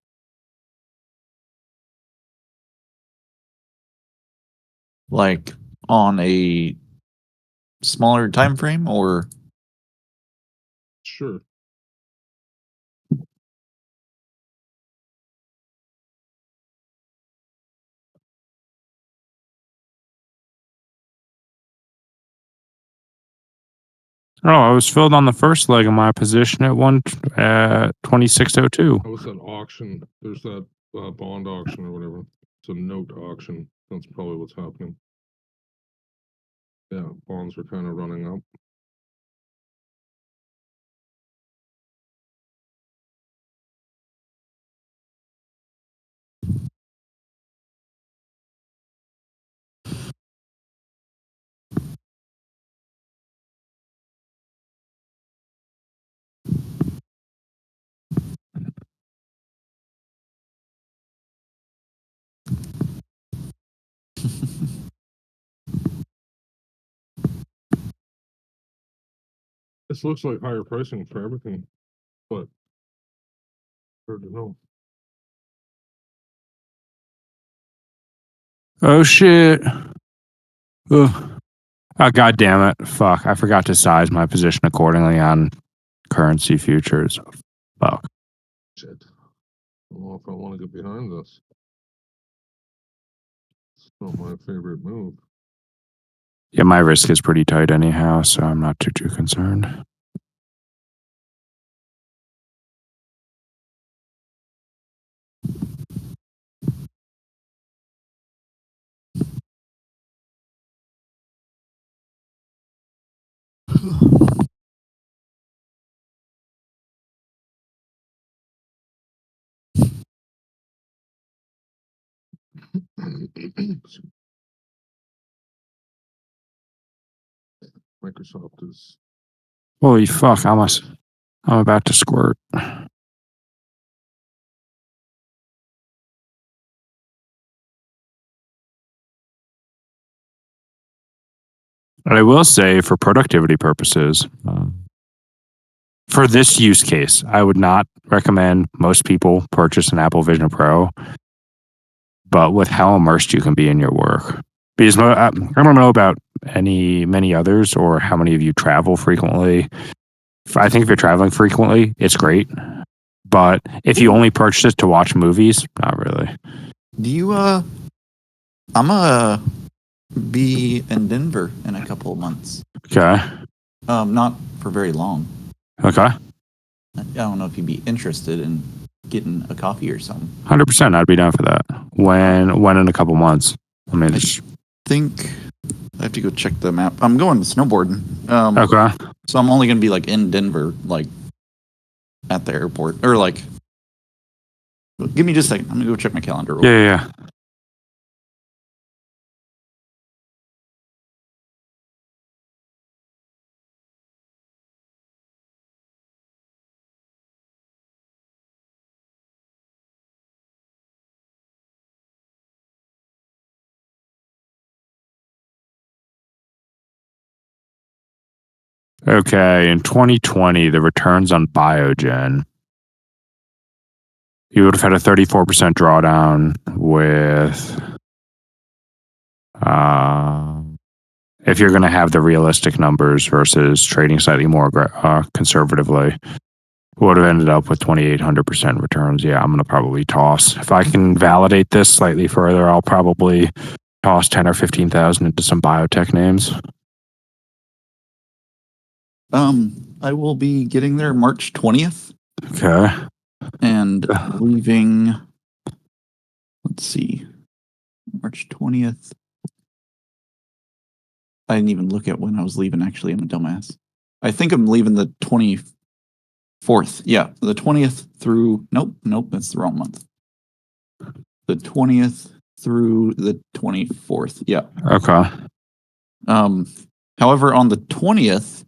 Like on a smaller time frame, or
Sure.
Oh, I was filled on the first leg of my position at 2602.
That was that auction. There's that bond auction or whatever. It's a note auction. That's probably what's happening. Yeah, bonds are kind of running up. This looks like higher pricing for everything, but hard to know.
Oh, shit. Ugh. Oh, God damn it. Fuck. I forgot to size my position accordingly on currency futures. Fuck.
Shit. I don't know if I want to get behind this. It's not my favorite move.
Yeah, my risk is pretty tight anyhow, so I'm not too concerned.
Microsoft is.
Holy fuck, I'm about to squirt. But I will say, for productivity purposes, for this use case, I would not recommend most people purchase an Apple Vision Pro. But with how immersed you can be in your work, Because I don't know about many others or how many of you travel frequently. I think if you're traveling frequently, it's great. But if you only purchase it to watch movies, not really.
Do you I'm gonna be in Denver in a couple of months.
Okay.
Not for very long.
Okay.
I don't know if you'd be interested in getting a coffee or something.
100%. I'd be down for that. When in a couple months. I mean, it's
Think I have to go check the map. I'm going snowboarding.
okay.
So I'm only gonna be like in Denver, like at the airport, or like. Give me just a second. I'm gonna go check my calendar. real
Yeah,
quick.
yeah. Okay, in 2020, the returns on Biogen, you would have had a 34% drawdown with, if you're going to have the realistic numbers versus trading slightly more conservatively, would have ended up with 2,800% returns. Yeah, I'm going to probably toss. If I can validate this slightly further, I'll probably toss 10 or 15,000 into some biotech names.
I will be getting there March 20th
Okay.
and leaving. Let's see, March 20th. I didn't even look at when I was leaving. Actually, I'm a dumbass. I think I'm leaving the 24th. Yeah, the 20th through. Nope, that's the wrong month. The 20th through the 24th. Yeah.
Okay.
However, on the 20th,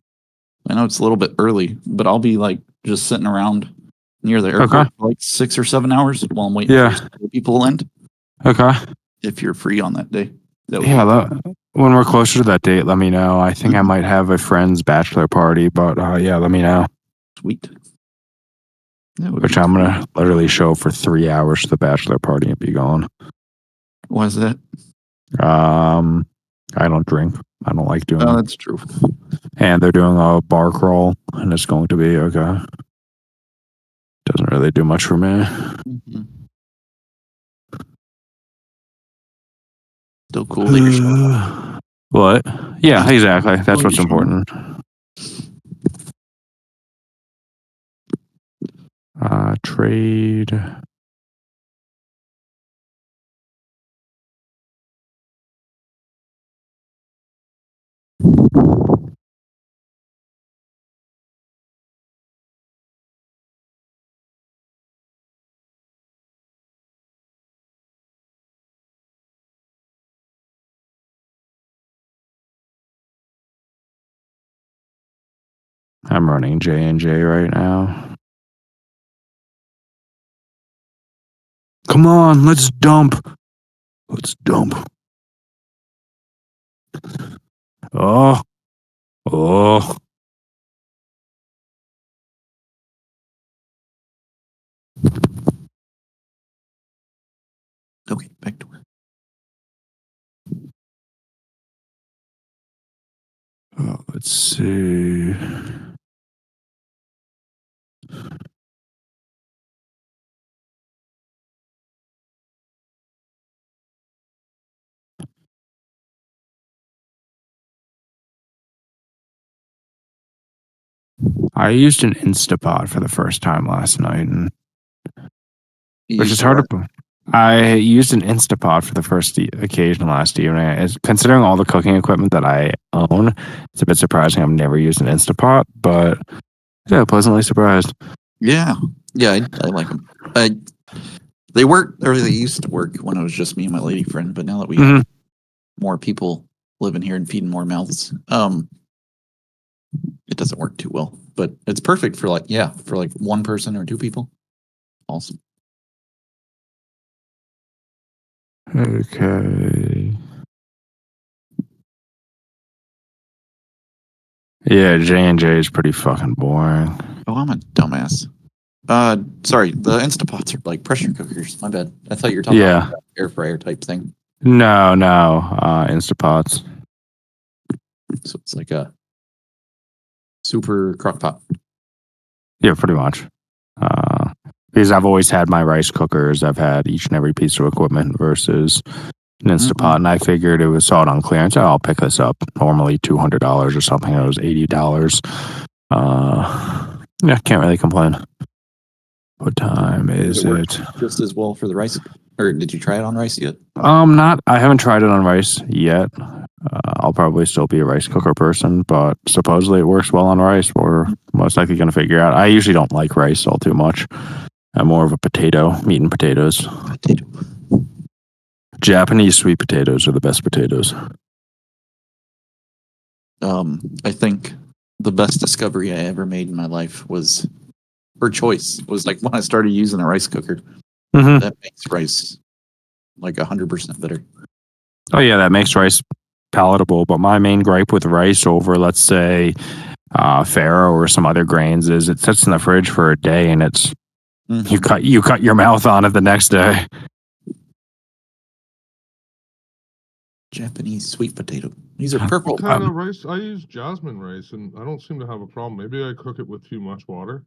I know it's a little bit early, but I'll be like just sitting around near the airport
Okay.
for like 6 or 7 hours while I'm waiting
Yeah.
for people to land.
Okay.
If you're free on that day. That would
Yeah,
be
when we're closer to that date, let me know. I think I might have a friend's bachelor party, but yeah, let me know.
sweet. That would
Which
be
I'm
sweet.
gonna literally show up for 3 hours to the bachelor party and be gone.
Why is that?
I don't drink. I don't like doing
Oh,
it.
that's true.
And they're doing a bar crawl, and it's going to be okay. Doesn't really do much for me.
Mhm. Still cool that you're showing.
What? Yeah, exactly. That's what's important. Trade. I'm running J&J right now. Come on, let's dump. Let's dump. Oh. Oh.
Okay, back to work.
Oh, let's see. I used an Instapot for the first time last night, and which is hard to. I used an Instapot for the first occasion last evening. Considering all the cooking equipment that I own, it's a bit surprising I've never used an Instapot, but yeah, pleasantly surprised.
Yeah, I like them. They work, or they used to work when it was just me and my lady friend. But now that we have more people living here and feeding more mouths, it doesn't work too well. But it's perfect for like one person or 2 people. Awesome.
Okay. Yeah, J&J is pretty fucking boring.
Oh, I'm a dumbass. Sorry, the Instapots are like pressure cookers. My bad. I thought you were talking
Yeah.
about air fryer type thing.
No, Instapots.
So it's like a super crock pot.
Yeah, pretty much. Because I've always had my rice cookers. I've had each and every piece of equipment versus an Instapot, and I figured it was saw it on clearance. Oh, I'll pick this up. Normally $200 or something. It was $80. Yeah, can't really complain. What time is
work
it?
just as well for the rice? Or did you try it on rice yet?
Not. I haven't tried it on rice yet. I'll probably still be a rice cooker person, but supposedly it works well on rice. We're most likely going to figure out. I usually don't like rice all too much. I'm more of a potato, meat and potatoes.
Potato.
Japanese sweet potatoes are the best potatoes.
I think the best discovery I ever made in my life was, or choice, was like when I started using a rice cooker.
Mm-hmm.
That makes rice like 100% better.
Oh yeah, that makes rice palatable. But my main gripe with rice over, let's say, farro or some other grains is it sits in the fridge for a day and it's you cut your mouth on it the next day.
Japanese sweet potato. These are purple.
What kind of rice? I use jasmine rice, and I don't seem to have a problem. Maybe I cook it with too much water.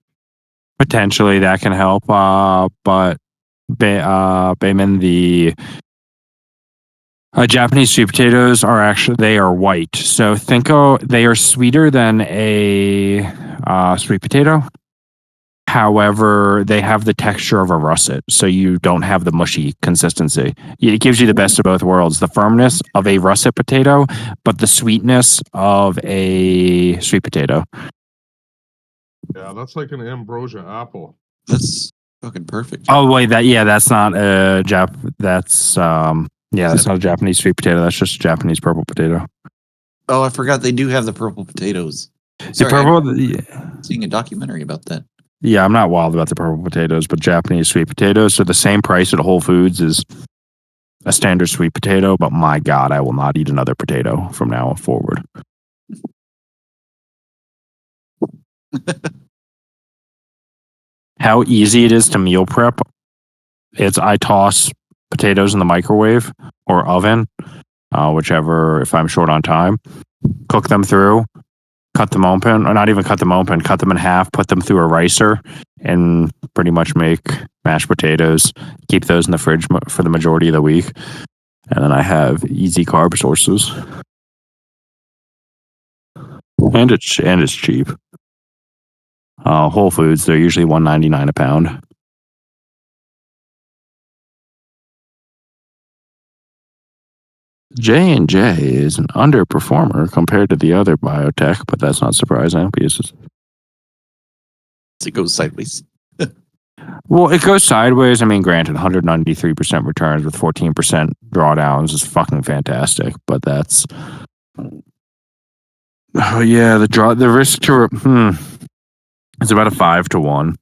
Potentially that can help. But Bayman, the Japanese sweet potatoes they are white. So they are sweeter than a sweet potato. However, they have the texture of a russet, so you don't have the mushy consistency. It gives you the best of both worlds: the firmness of a russet potato, but the sweetness of a sweet potato.
Yeah, that's like an ambrosia apple.
That's fucking perfect.
Oh wait, that's not a That's that's not a Japanese sweet potato. That's just a Japanese purple potato.
Oh, I forgot they do have the purple potatoes. Sorry, I'm seeing a documentary about that.
Yeah, I'm not wild about the purple potatoes, but Japanese sweet potatoes are the same price at Whole Foods as a standard sweet potato. But my God, I will not eat another potato from now forward. How easy it is to meal prep. I toss potatoes in the microwave or oven, whichever, if I'm short on time, cook them through, cut them open, or not even cut them open, cut them in half, put them through a ricer, and pretty much make mashed potatoes. Keep those in the fridge for the majority of the week. And then I have easy carb sources. And it's cheap. Whole Foods, they're usually $1.99 a pound. J&J is an underperformer compared to the other biotech, but that's not surprising because
It goes sideways.
well, it goes sideways. I mean, granted, 193% returns with 14% drawdowns is fucking fantastic, but that's the risk to it's about a 5-to-1.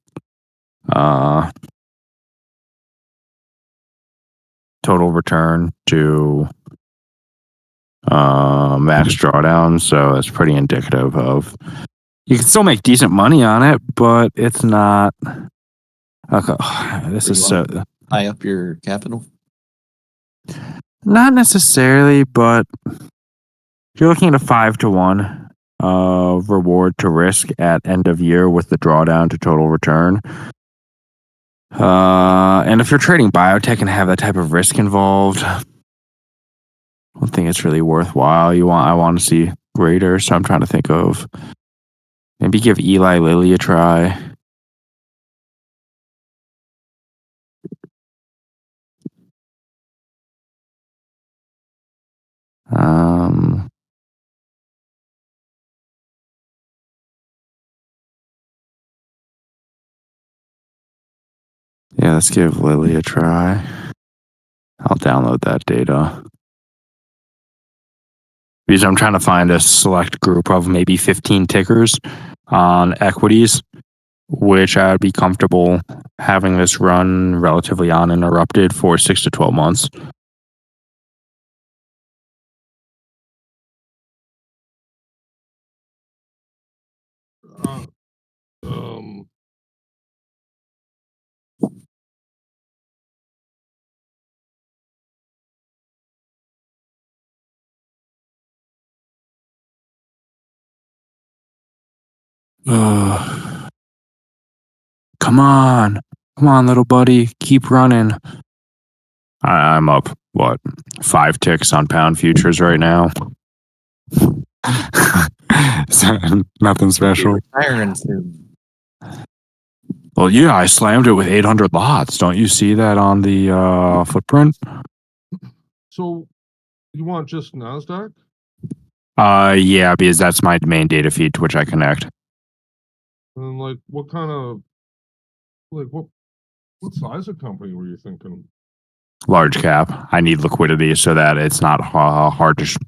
Total return to max drawdown, so that's pretty indicative of you can still make decent money on it, but it's not okay. This is so
high up your capital.
Not necessarily, but you're looking at a 5-to-1 reward to risk at end of year with the drawdown to total return. And if you're trading biotech and have that type of risk involved, I don't think it's really worthwhile. I want to see greater, so I'm trying to think of maybe give Eli Lilly a try. Yeah, let's give Lilly a try. I'll download that data. Because I'm trying to find a select group of maybe 15 tickers on equities, which I would be comfortable having this run relatively uninterrupted for 6 to 12 months.
Um,
Come on. Come on, little buddy. Keep running. I'm up, what, 5 ticks on pound futures right now? So, nothing special.
Retiring soon.
Well, yeah, I slammed it with 800 lots. Don't you see that on the footprint?
So you want just NASDAQ?
Yeah, because that's my main data feed to which I connect.
And like, what kind of, like, what size of company were you thinking?
Large cap. I need liquidity so that it's not hard to.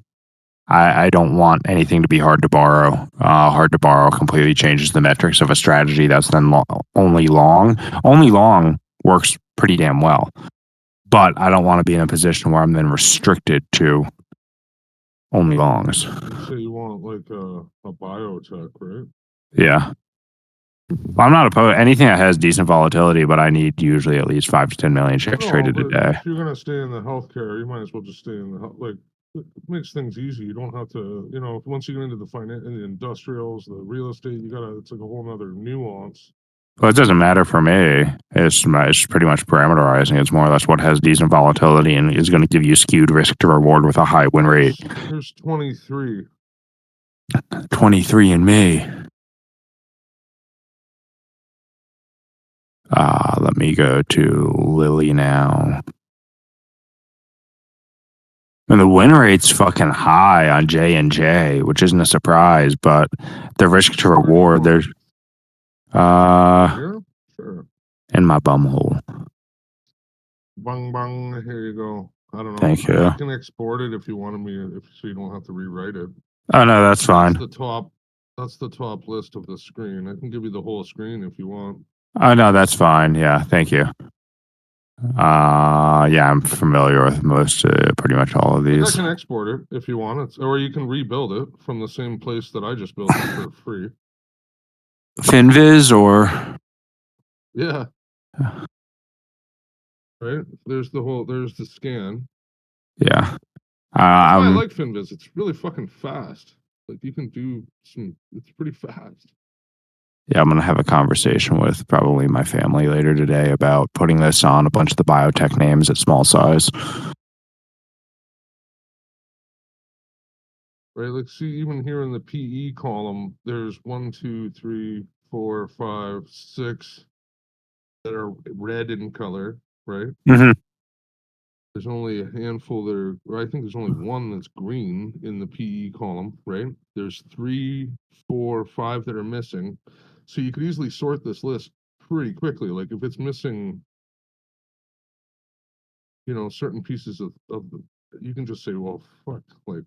I don't want anything to be hard to borrow. Hard to borrow completely changes the metrics of a strategy that's then only long. Only long works pretty damn well. But I don't want to be in a position where I'm then restricted to only longs.
You say you want like a biotech, right?
Yeah. Well, I'm not opposed anything that has decent volatility, but I need usually at least 5 to 10 million shares
No,
traded a
but
day.
if you're gonna stay in the healthcare, you might as well just stay in the like. It makes things easy. You don't have to, once you get into the finance and the industrials, the real estate, it's like a whole nother nuance.
Well, it doesn't matter for me. It's pretty much parameterizing. It's more or less what has decent volatility and is going to give you skewed risk to reward with a high win rate.
Here's 23.
23 in me. Let me go to Lily now. And the win rate's fucking high on J&J, which isn't a surprise, but the risk to reward, there's
Yeah, sure.
in my bumhole.
Bang bang. Here you go. I don't know.
Thank you.
I can export it if you wanted me, so you don't have to rewrite it.
Oh no, that's fine.
That's the top list of the screen. I can give you the whole screen if you want.
Oh no, that's fine. Yeah, thank you. Yeah, I'm familiar with pretty much all of
Like, I
these.
can export it if you want it, or you can rebuild it from the same place that I just built it for free.
Finviz or
Yeah. Right. There's the scan.
yeah.
That's why I like Finviz. It's really fucking fast. Like you can do it's pretty fast.
Yeah, I'm gonna have a conversation with probably my family later today about putting this on a bunch of the biotech names at small size.
Right. Like see, even here in the PE column, there's 1, 2, 3, 4, 5, 6 that are red in color, right?
Mm-hmm.
There's only a handful that are, or I think there's only one that's green in the PE column, right? There's 3, 4, 5 that are missing. So you could easily sort this list pretty quickly. Like if it's missing, certain pieces of the, you can just say, well, fuck, like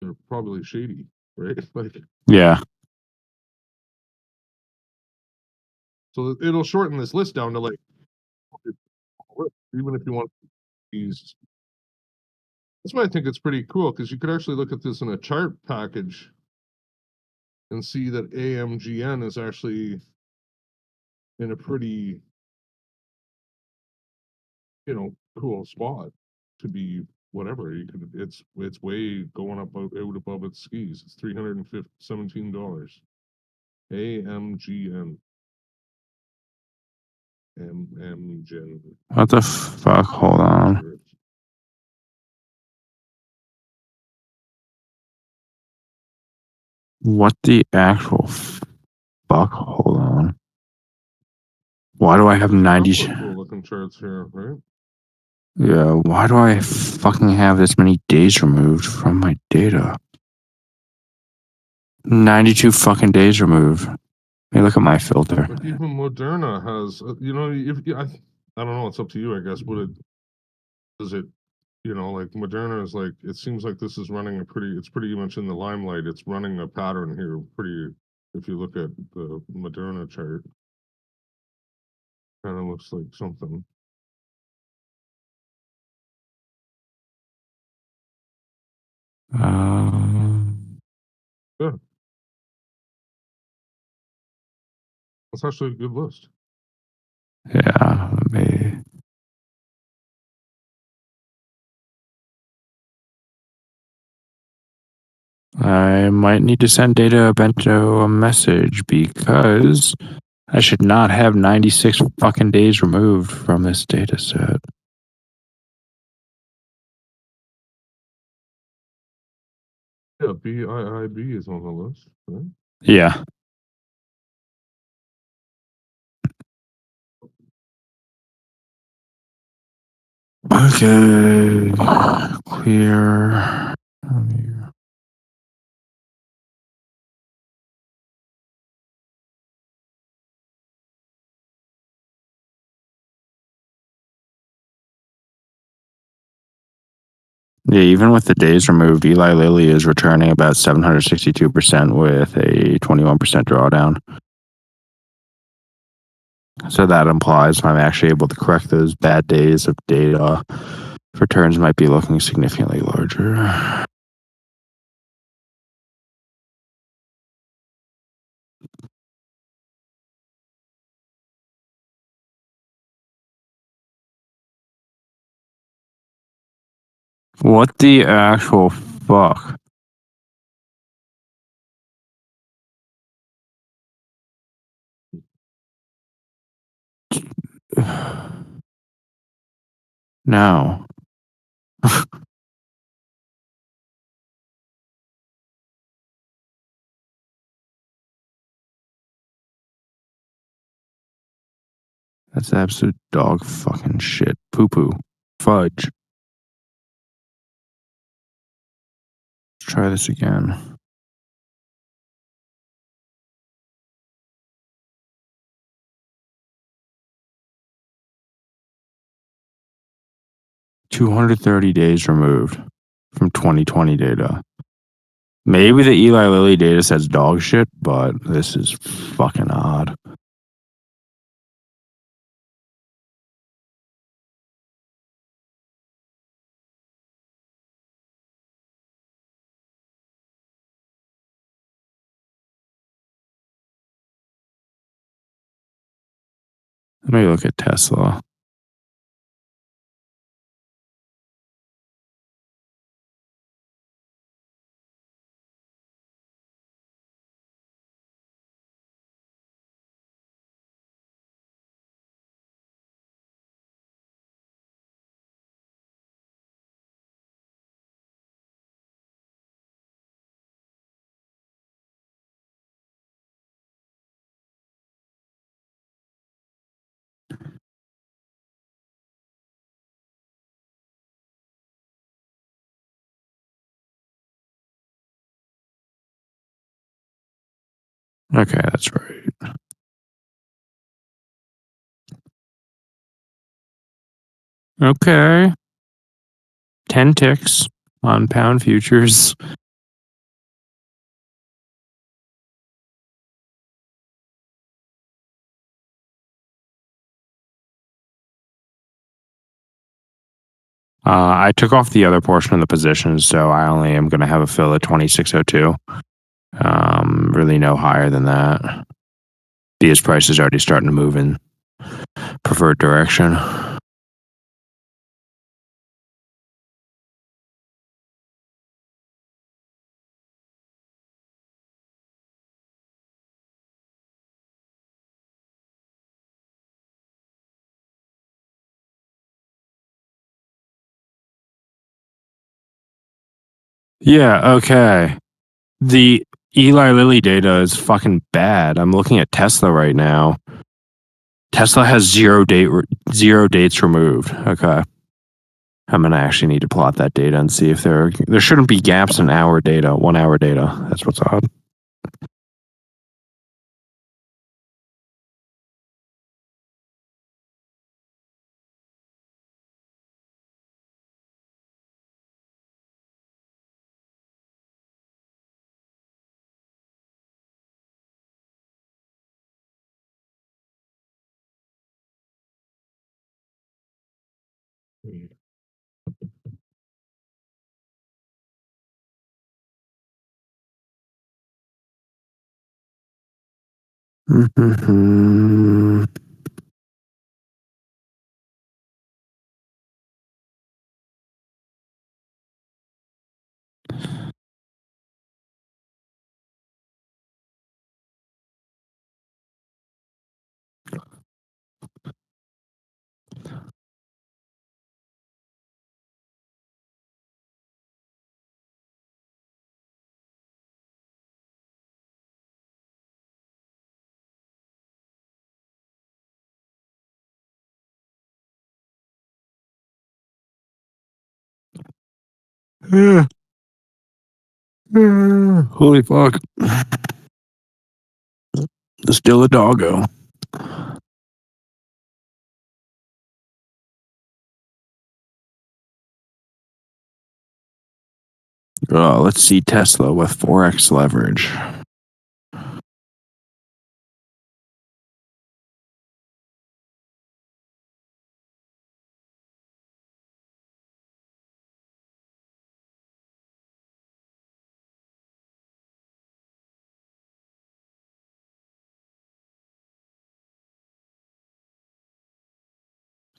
they're probably shady, right? Like,
Yeah.
so it'll shorten this list down to like, even if you want these. That's why I think it's pretty cool because you could actually look at this in a chart package and see that AMGN is actually in a pretty, cool spot to be whatever. It's way going up out above its skis. It's $317. AMGN. AMGN.
What the fuck? Hold on. What the actual fuck? Hold on. Why do I have 90?
Cool looking charts here, right?
Yeah, why do I fucking have this many days removed from my data? 92 fucking days removed. Hey, look at my filter.
But even Moderna has, I don't know, it's up to you, I guess. Does it, like Moderna is like, it seems like this is running it's pretty much in the limelight. It's running a pattern here if you look at the Moderna chart, kind of looks like something. Yeah. That's actually a good list.
Yeah, maybe. I might need to send Data Bento a message because I should not have 96 fucking days removed from this data set.
Yeah, BIIB is on the list, right?
Yeah. Okay. Clear. Yeah, even with the days removed, Eli Lilly is returning about 762% with a 21% drawdown. So that implies I'm actually able to correct those bad days of data. Returns might be looking significantly larger. What the actual fuck? No. That's absolute dog fucking shit. Poo poo. Fudge. Let's try this again. $230 days removed from 2020 data. Maybe the Eli Lilly data says dog shit, but this is fucking odd. Let me look at Tesla. Okay, that's right. Okay. 10 ticks on pound futures. I took off the other portion of the position, so I only am going to have a fill at 2602. Really no higher than that. Because price is already starting to move in preferred direction. Yeah, okay. The Eli Lilly data is fucking bad. I'm looking at Tesla right now. Tesla has zero dates removed. Okay. I'm gonna actually need to plot that data and see if there shouldn't be gaps in hour data, 1 hour data. That's what's odd. Mm-hmm. Holy fuck. Still a doggo. Let's see Tesla with 4x leverage.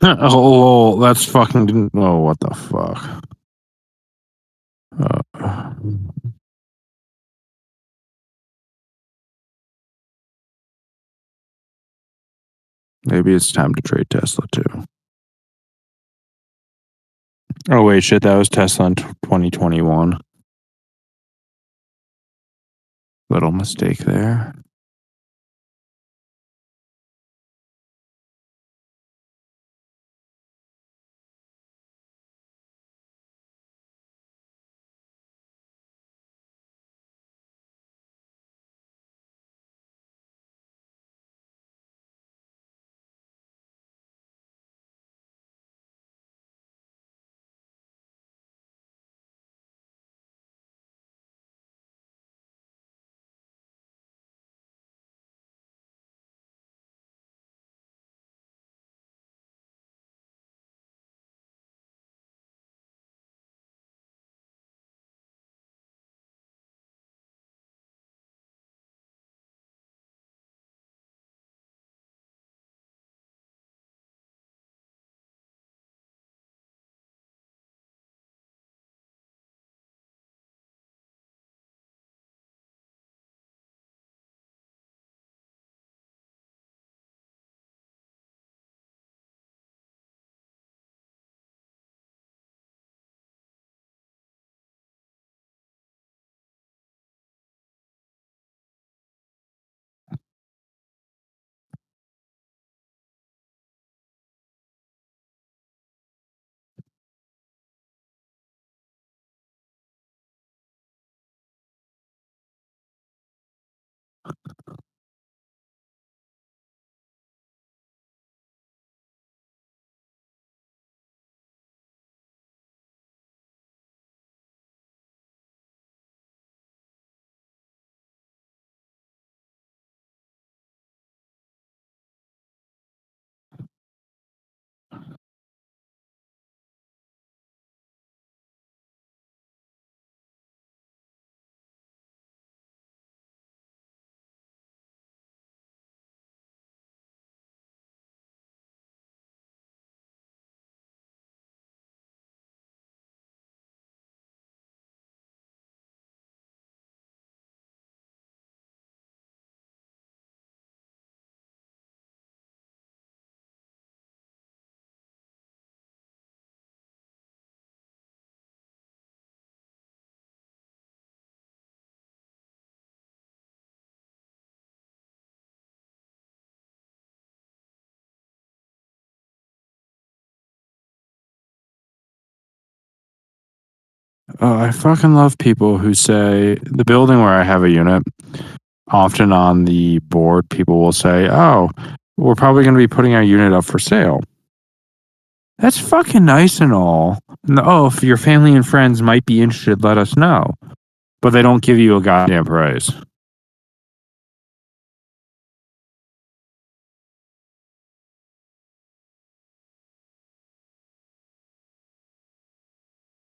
Oh, that's fucking. Oh, what the fuck? Maybe it's time to trade Tesla too. Oh, wait, shit. That was Tesla in 2021. Little mistake there. I fucking love people who say the building where I have a unit. Often on the board, people will say, "Oh, we're probably going to be putting our unit up for sale." That's fucking nice and all. And oh, if your family and friends might be interested, let us know. But they don't give you a goddamn price.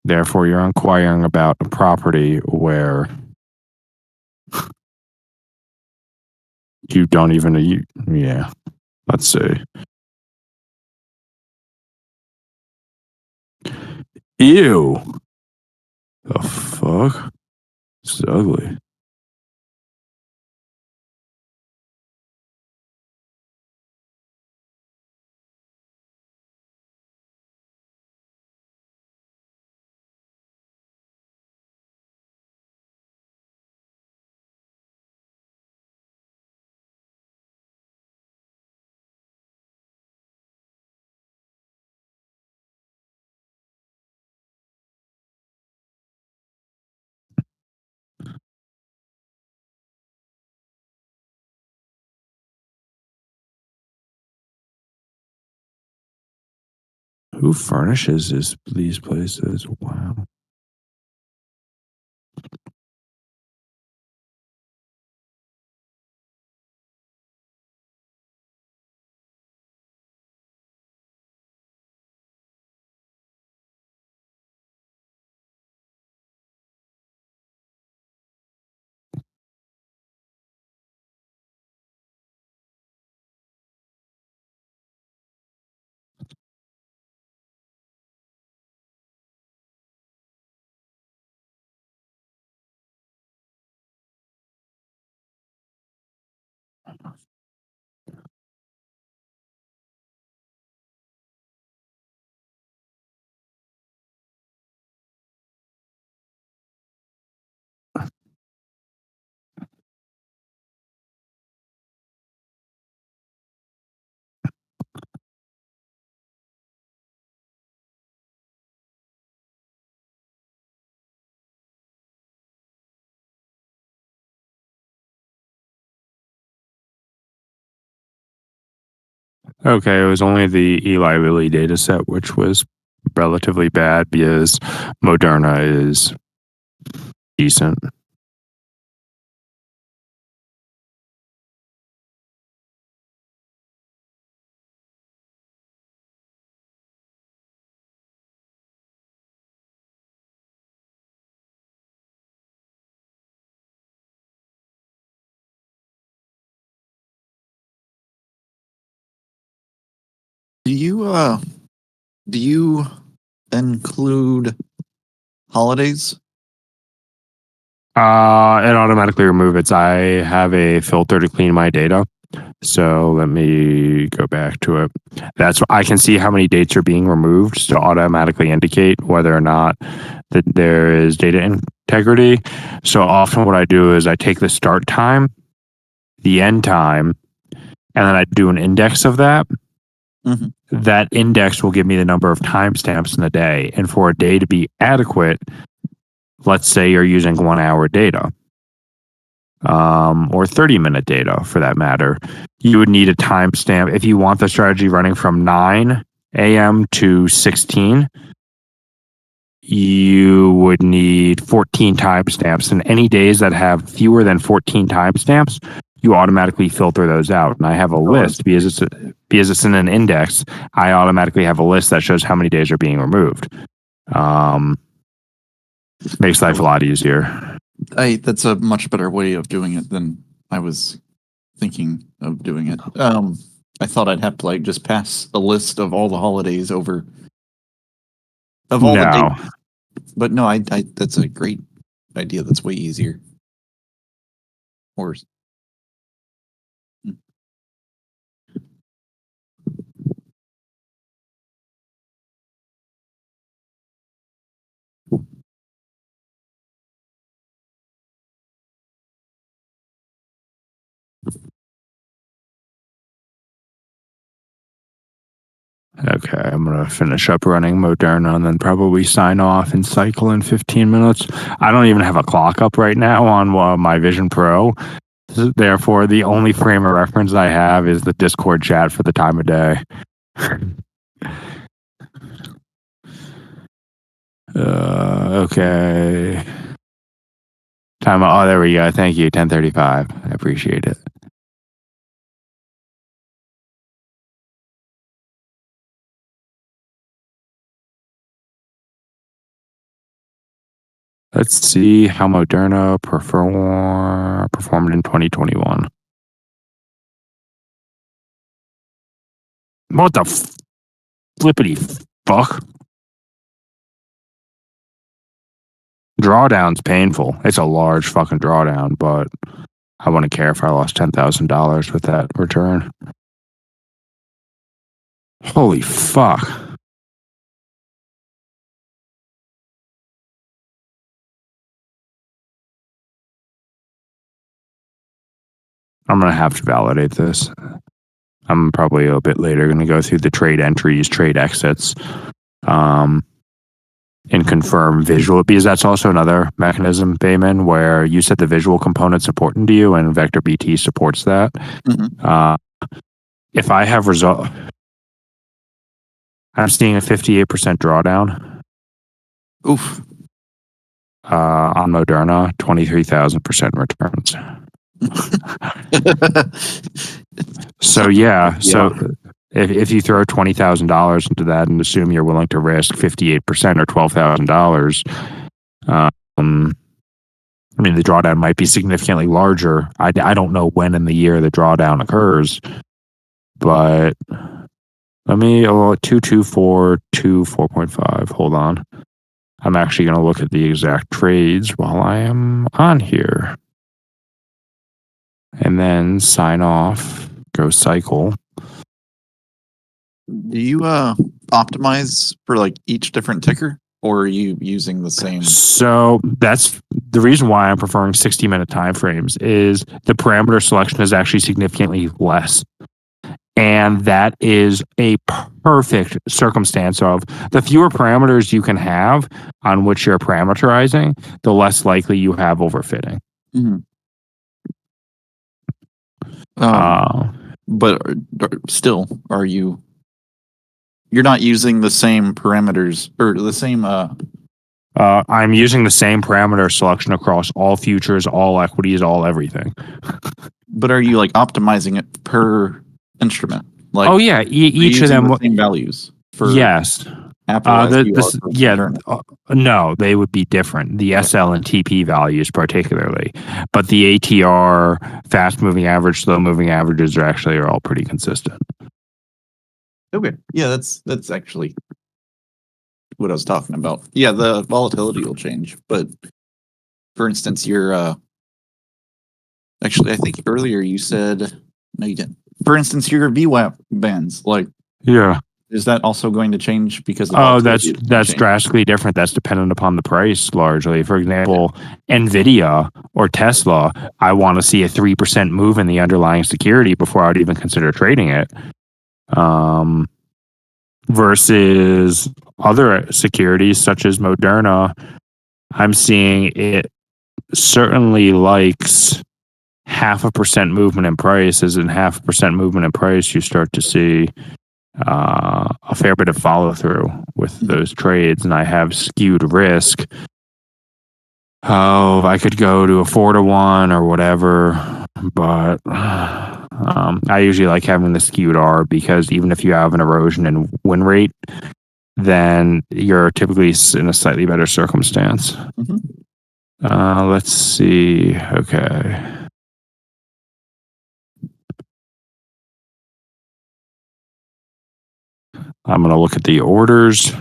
Therefore, you're inquiring about a property where you don't even. Yeah, let's see. Ew. The fuck? It's ugly. Who furnishes these places? Wow. Okay, it was only the Eli Lilly data set, which was relatively bad because Moderna is decent.
Do you include holidays?
It automatically removes it. I have a filter to clean my data. So let me go back to it. That's I can see how many dates are being removed to automatically indicate whether or not that there is data integrity. So often what I do is I take the start time, the end time, and then I do an index of that.
Mhm.
That index will give me the number of timestamps in the day. And for a day to be adequate, let's say you're using 1 hour data. Or 30-minute data for that matter, you would need a timestamp. If you want the strategy running from 9 a.m. to 16, you would need 14 timestamps. And any days that have fewer than 14 timestamps, you automatically filter those out. And I have a list because it's in an index. I automatically have a list that shows how many days are being removed. Makes life a lot easier.
That's a much better way of doing it than I was thinking of doing it. I thought I'd have to like just pass a list of all the holidays over of all the
No.
dates. But no, I that's a great idea. That's way easier. Or
Okay, I'm going to finish up running Moderna and then probably sign off and cycle in 15 minutes. I don't even have a clock up right now on my Vision Pro. Therefore, the only frame of reference I have is the Discord chat for the time of day. Okay. Time. Oh, there we go. Thank you. 10:35. I appreciate it. Let's see how Moderna performed in 2021. What the flippity fuck? Drawdown's painful. It's a large fucking drawdown, but I wouldn't care if I lost $10,000 with that return. Holy fuck. I'm going to have to validate this. I'm probably a bit later going to go through the trade entries, trade exits, and confirm visual, because that's also another mechanism, Bayman, where you said the visual component's important to you and Vector BT supports that.
Mhm.
If I have result, I'm seeing a 58% drawdown
Oof.
on Moderna, 23,000% returns. So yeah, so if you throw $20,000 into that and assume you're willing to risk 58% or $12,000, I mean the drawdown might be significantly larger. I don't know when in the year the drawdown occurs, but let me 224 to 4.5. Hold on. I'm actually going to look at the exact trades while I am on here. And then sign off, go cycle.
Do you optimize for like each different ticker, or are you using the same?
So that's the reason why I'm preferring 60-minute timeframes is the parameter selection is actually significantly less. And that is a perfect circumstance of the fewer parameters you can have on which you're parameterizing, the less likely you have overfitting.
Mhm. But still, you're not using the same parameters or the same
I'm using the same parameter selection across all futures, all equities, all everything.
but are you like optimizing it per instrument? Like,
oh yeah, each of them.
The same values for
Yes.
Apple as you are for Moderna.
No, they would be different. The SL and TP values, particularly, but the ATR, fast moving average, slow moving averages are all pretty consistent.
Okay, yeah, that's actually what I was talking about. Yeah, the volatility will change, but for instance, your actually, I think earlier you said no, you didn't. For instance, your VWAP bands, like,
Yeah.
is that also going to change because the
Oh,
volatility is going to
that's
change?
drastically different. That's dependent upon the price largely. For example, Nvidia or Tesla, I want to see a 3% move in the underlying security before I would even consider trading it. Versus other securities such as Moderna, I'm seeing it certainly likes 0.5% movement in price. As in 0.5% movement in price, you start to see a fair bit of follow through with those trades, and I have skewed risk. Oh, I could go to a 4-to-1 or whatever, but I usually like having the skewed R because even if you have an erosion in win rate, then you're typically in a slightly better circumstance.
Mm-hmm.
Let's see. Okay. I'm going to look at the orders.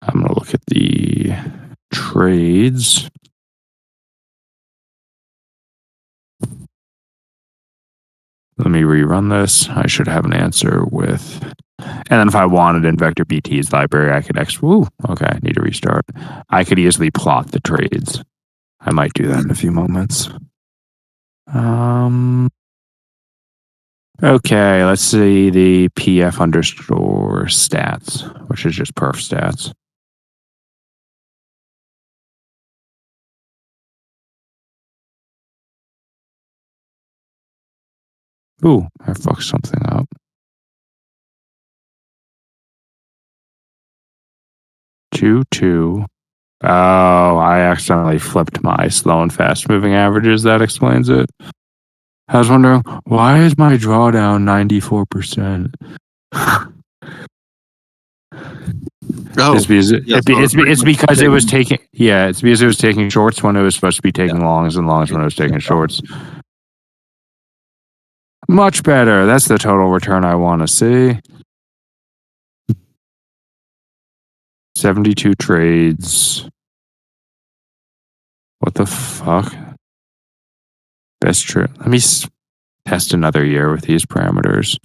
I'm going to look at the trades. Let me rerun this. I should have an answer with, and then if I wanted in Vector BT's library, I could okay, I need to restart. I could easily plot the trades. I might do that in a few moments. Okay, let's see the PF underscore stats, which is just perf stats. Ooh, I fucked something up. 2-2. Oh, I accidentally flipped my slow and fast moving averages. That explains it. I was wondering, why is my drawdown 94%? It's because it was taking it's because it was taking shorts when it was supposed to be taking longs and longs when it was taking shorts. Much better. That's the total return I want to see. 72 trades. What the fuck? Best trade. Let me test another year with these parameters.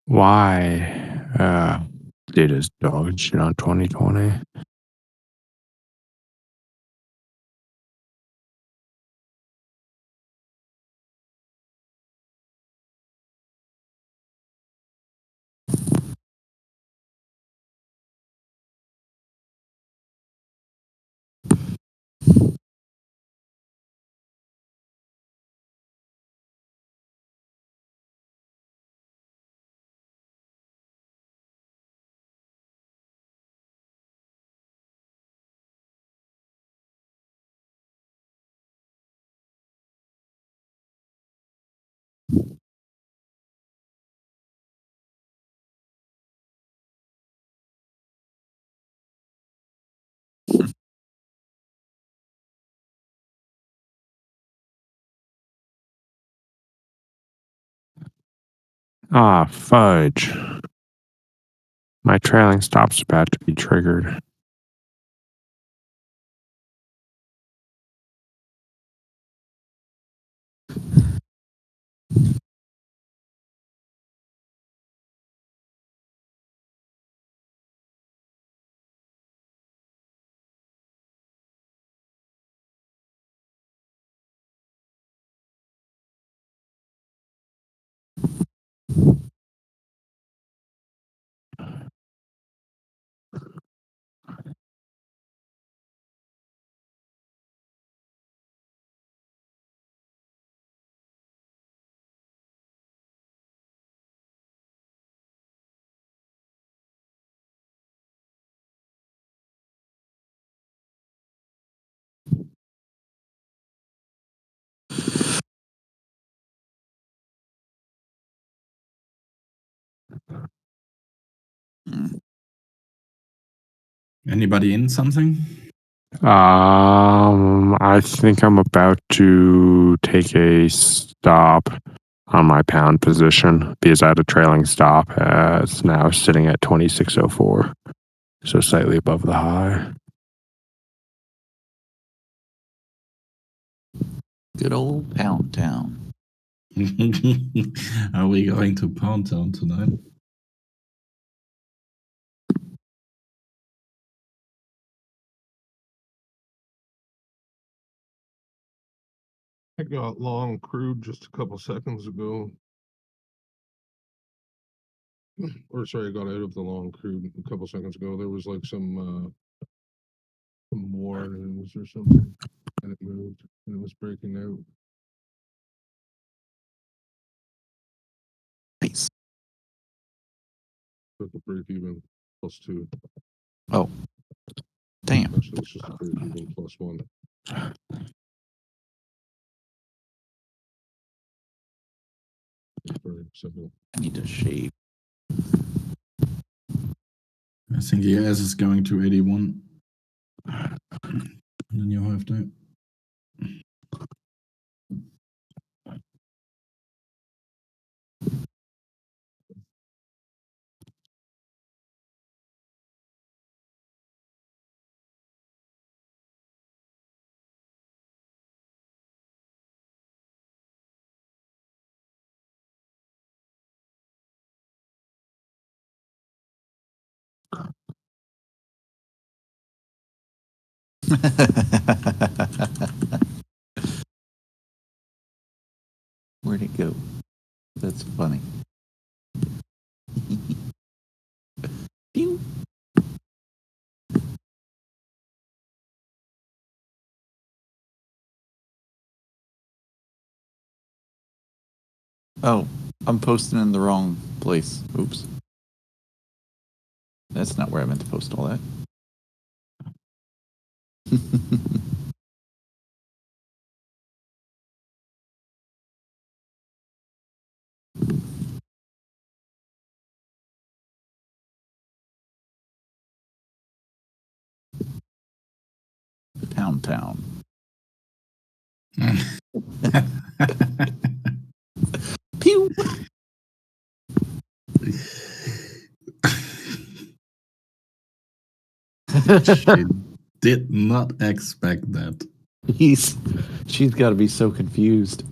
Why? Data's dog shit on 2020. Ah, fudge. My trailing stop's about to be triggered.
Anybody in something?
I think I'm about to take a stop on my pound position because I had a trailing stop. It's now sitting at 2604, so slightly above the high.
Good old Pound Town.
Are we going to Pound Town tonight?
I got long crude just a couple seconds ago. Or sorry, I got out of the long crude a couple seconds ago. There was like some more news or something, and it moved and it was breaking out.
Nice.
With the break even +2.
Oh. Damn.
Actually, it's just a break even +1. Very simple.
I need to shave.
I think ES is going to 81. And then you have to.
Where'd it go? That's funny. Pew. Oh, I'm posting in the wrong place. Oops. That's not where I meant to post all that. Pound Town. Pew.
She did not expect that.
She's got to be so confused.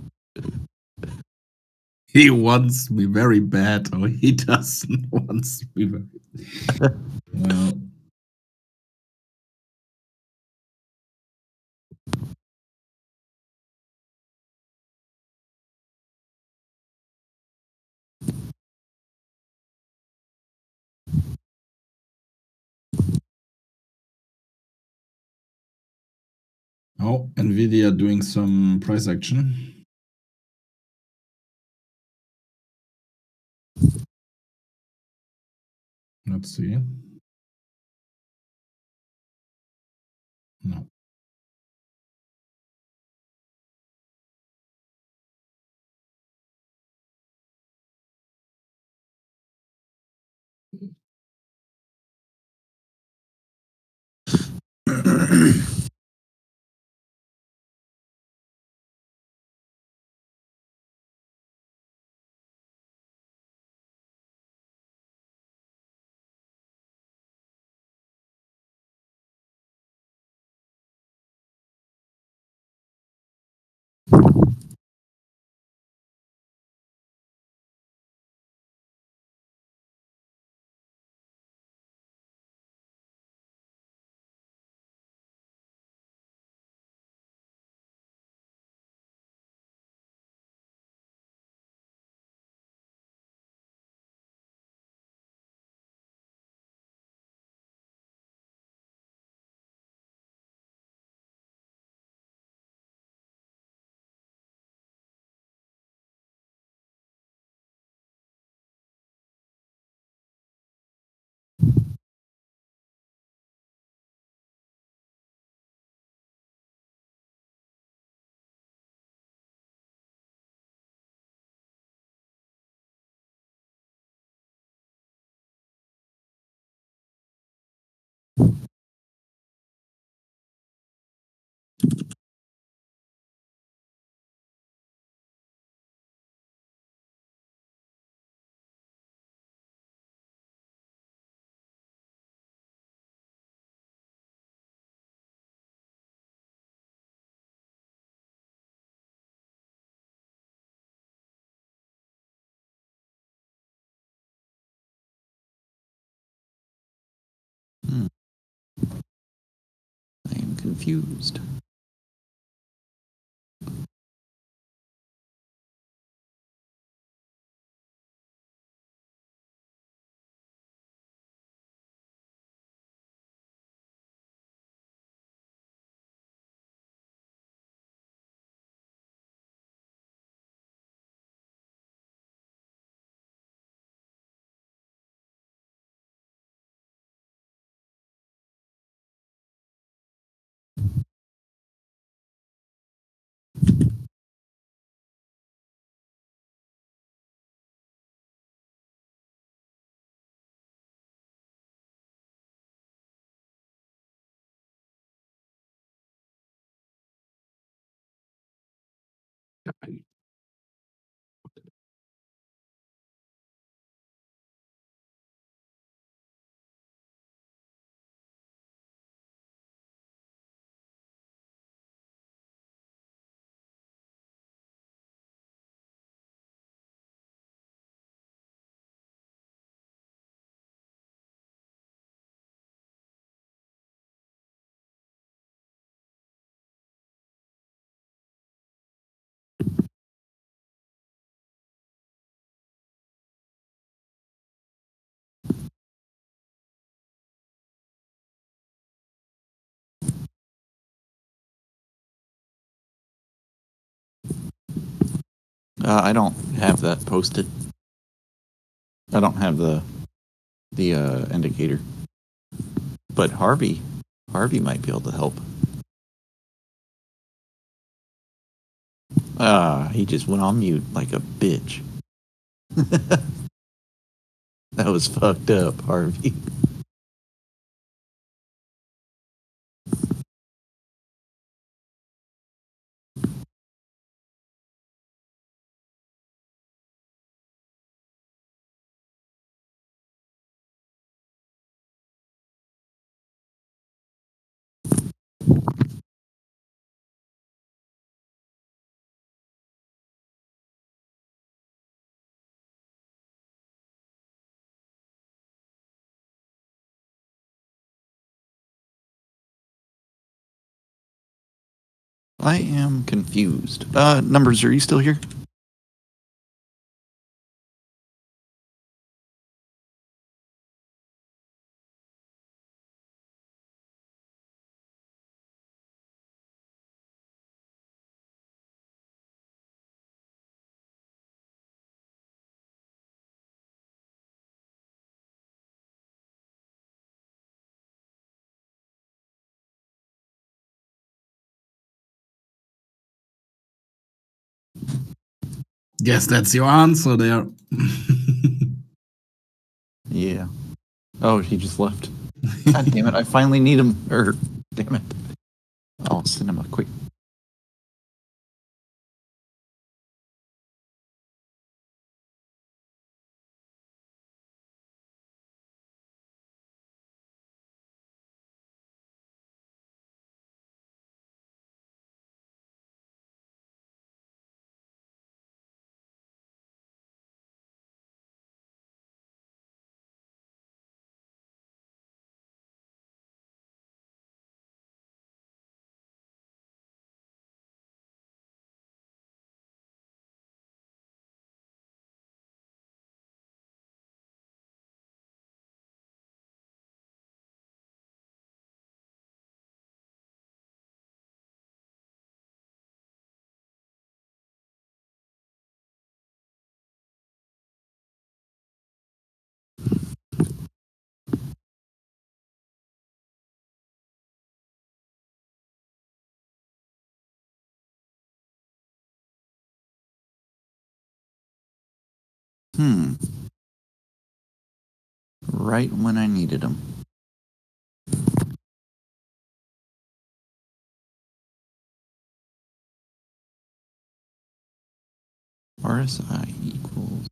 He wants me very bad, or he doesn't want me very. Well, oh, Nvidia doing some price action. Let's see. No.
I am confused. I don't have that posted. I don't have the indicator. But Harvey might be able to help. He just went on mute like a bitch. That was fucked up, Harvey. I am confused. Numbers, are you still here?
Guess that's your answer there.
Yeah. Oh, he just left. God damn it, I finally need him. Damn it. I'll send him a quick. Right when I needed him. RSI equals.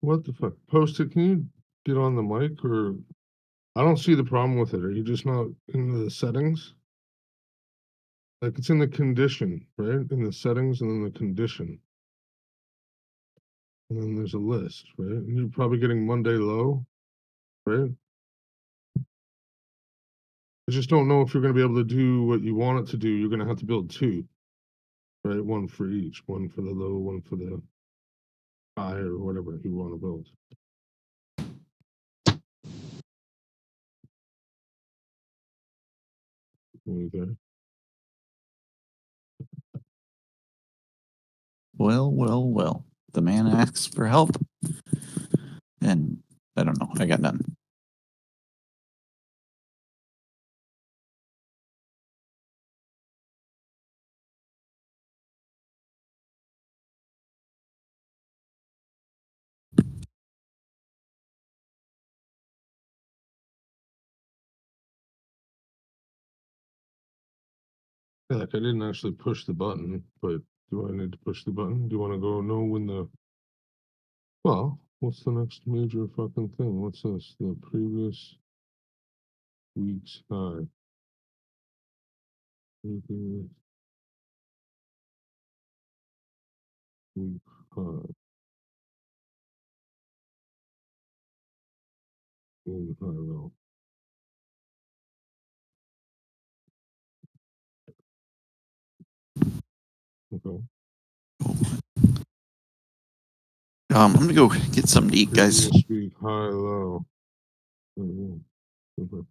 What the fuck? Post it, can you get on the mic or? I don't see the problem with it. Are you just not in the settings? Like it's in the condition, right? In the settings and then the condition. And then there's a list, right? And you're probably getting Monday low, right? I just don't know if you're gonna be able to do what you want it to do. You're gonna have to build two, right? One for each, one for the low, one for the high or whatever you want to build. Okay.
Well. The man asks for help. And I don't know. I got none.
Yeah, like I didn't actually push the button, but do I need to push the button? Do you want to go know when the well, what's the next major fucking thing? What's this? The previous week's high. Previous week high. In high low. Okay.
I'm gonna go get something to eat, guys.
Previous week high low. Mhm. Okay.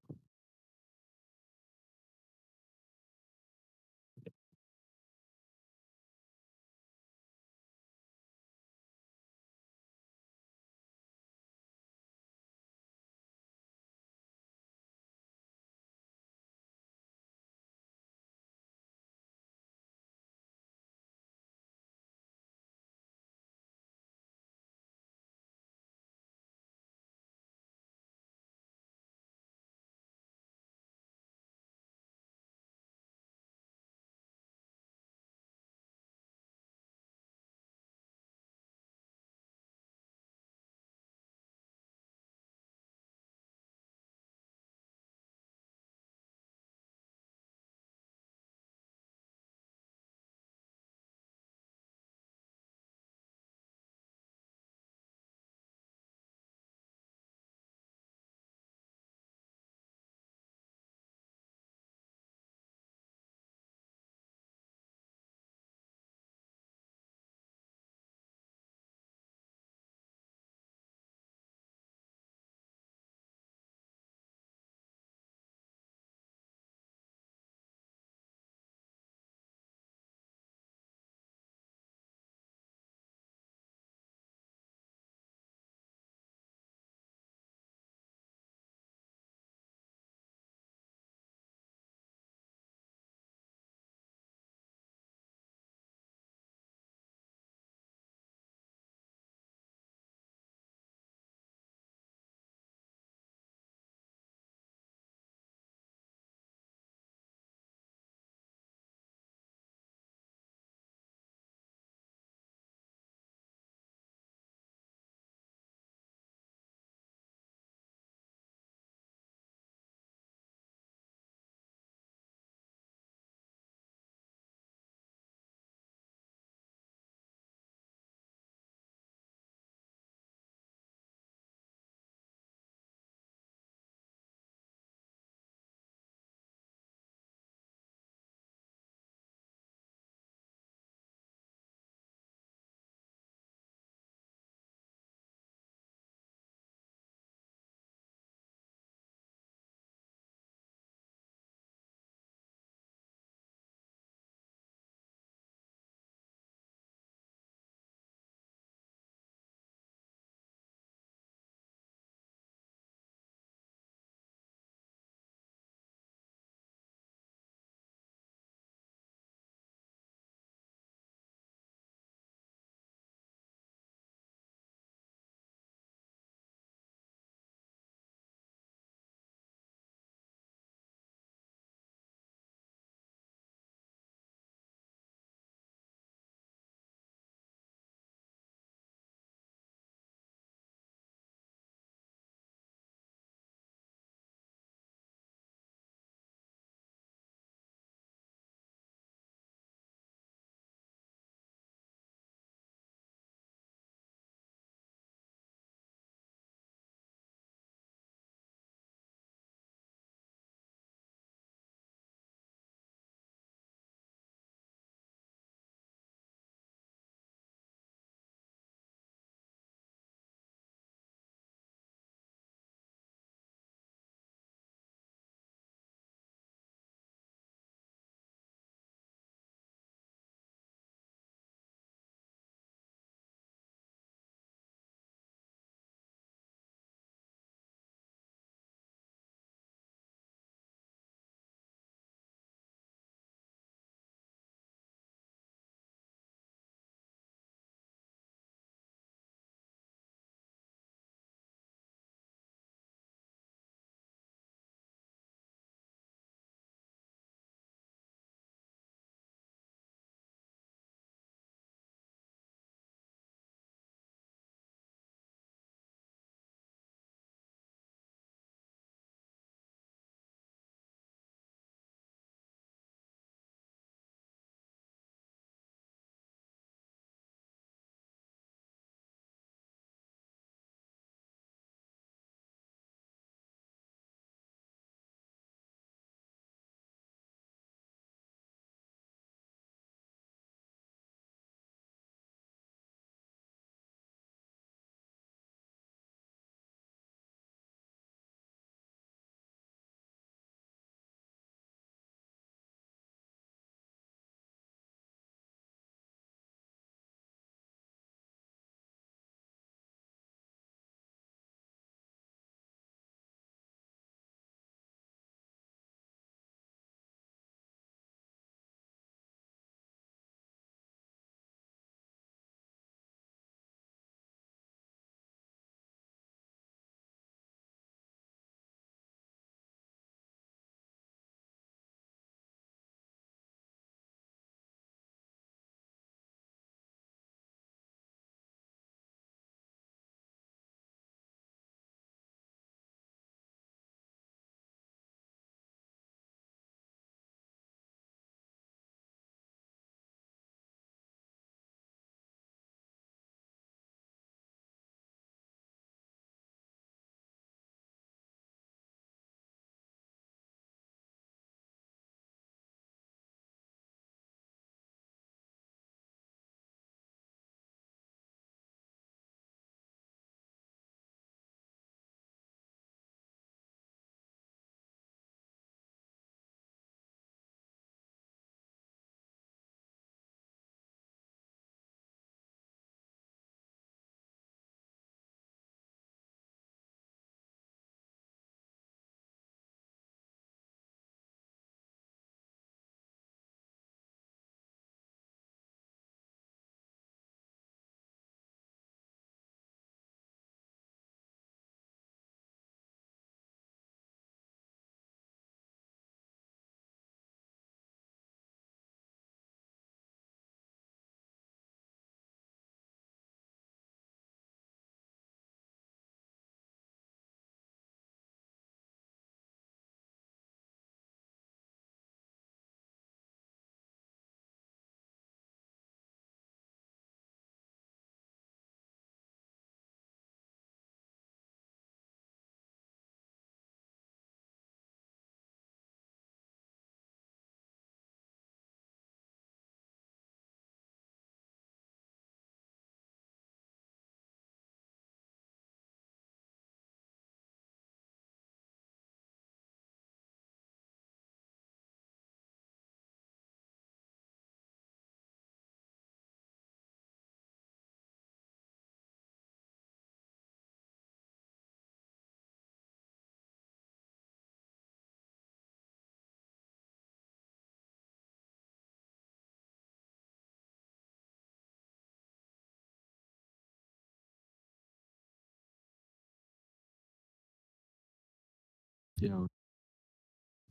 Yo.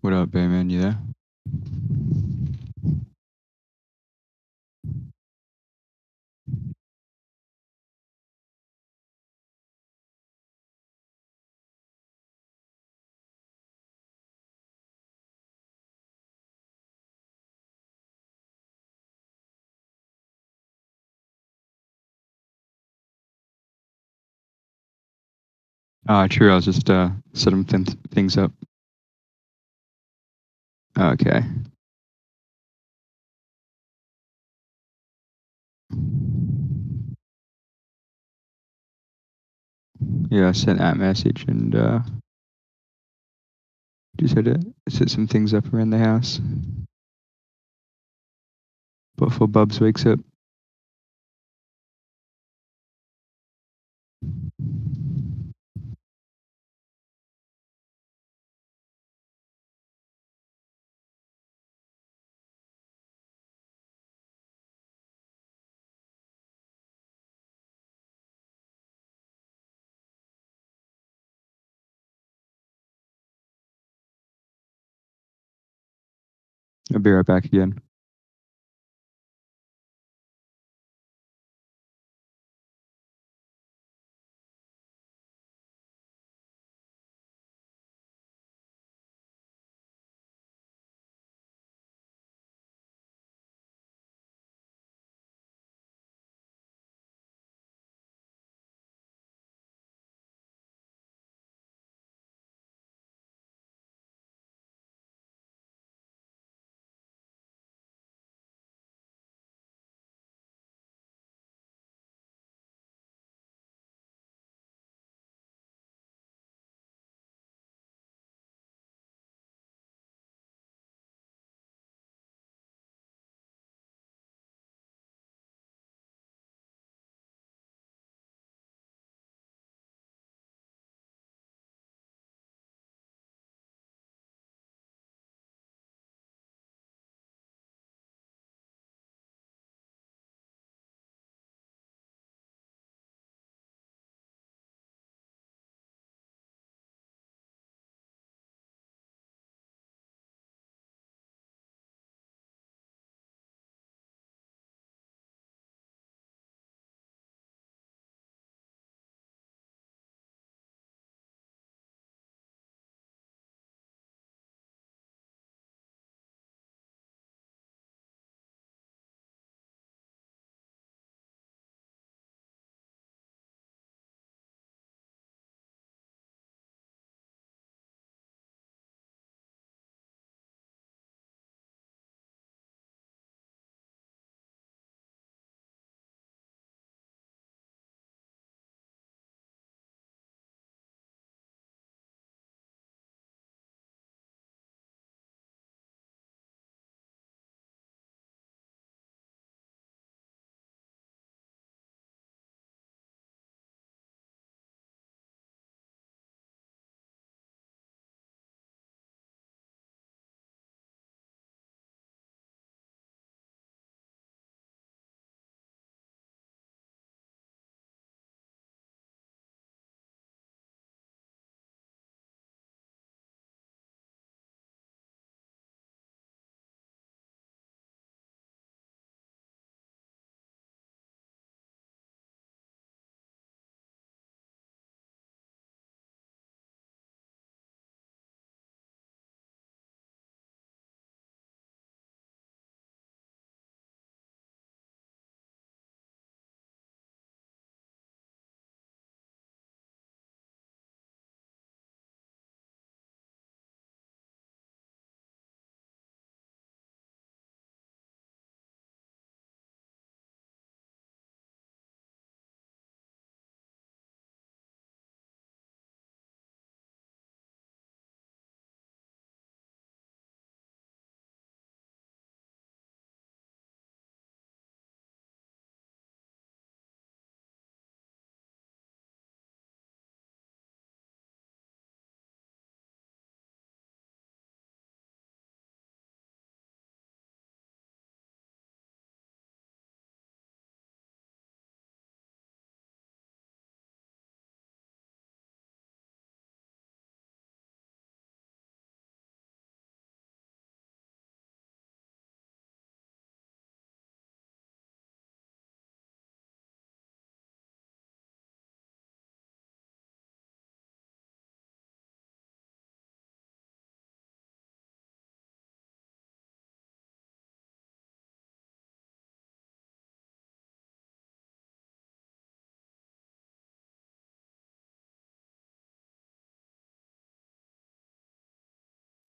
What up, Bayman? You there? True. I was just setting things up. Okay. Yeah, I sent that message and just had to set some things up around the house before Bubs wakes up. I'll be right back again.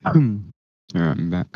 All right, I'm back.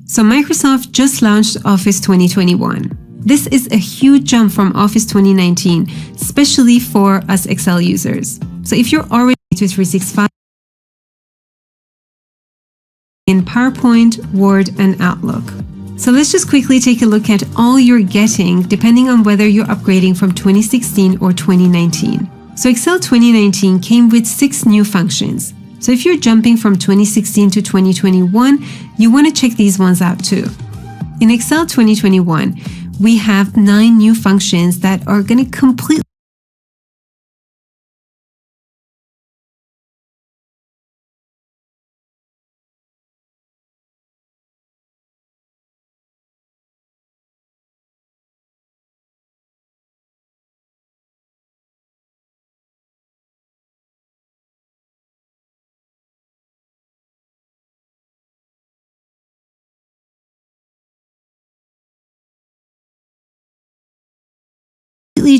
So Microsoft just launched Office 2021. This is a huge jump from Office 2019, especially for us Excel users. So if you're already with 365 in PowerPoint, Word, and Outlook. So let's just quickly take a look at all you're getting depending on whether you're upgrading from 2016 or 2019. So Excel 2019 came with 6 new functions. So if you're jumping from 2016 to 2021, you want to check these ones out too. In Excel 2021, we have 9 new functions that are going to completely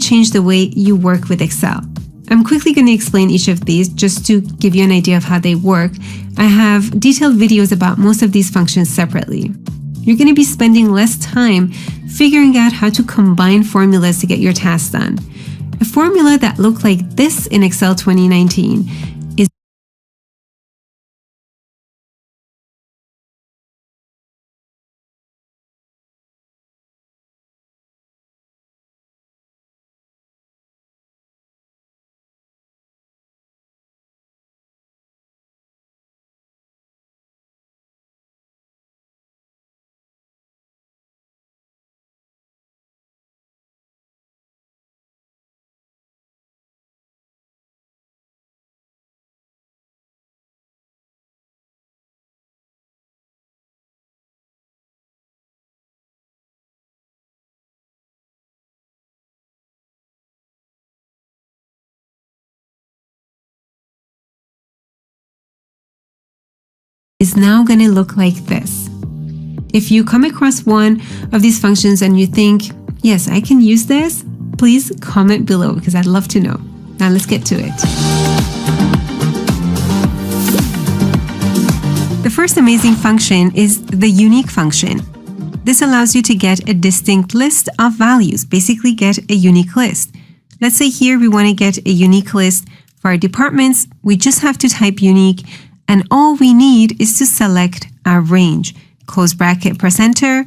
change the way you work with Excel. I'm quickly going to explain each of these just to give you an idea of how they work. I have detailed videos about most of these functions separately. You're going to be spending less time figuring out how to combine formulas to get your tasks done. A formula that looked like this in Excel 2019 is now going to look like this. If you come across one of these functions and you think, yes, I can use this, please comment below because I'd love to know. Now let's get to it. The first amazing function is the unique function. This allows you to get a distinct list of values, basically get a unique list. Let's say here we want to get a unique list for our departments. We just have to type unique, and all we need is to select our range, close bracket, press enter,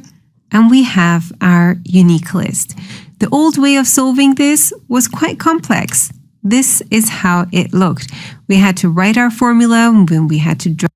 and we have our unique list. The old way of solving this was quite complex. This is how it looked. We had to write our formula, and then we had to drag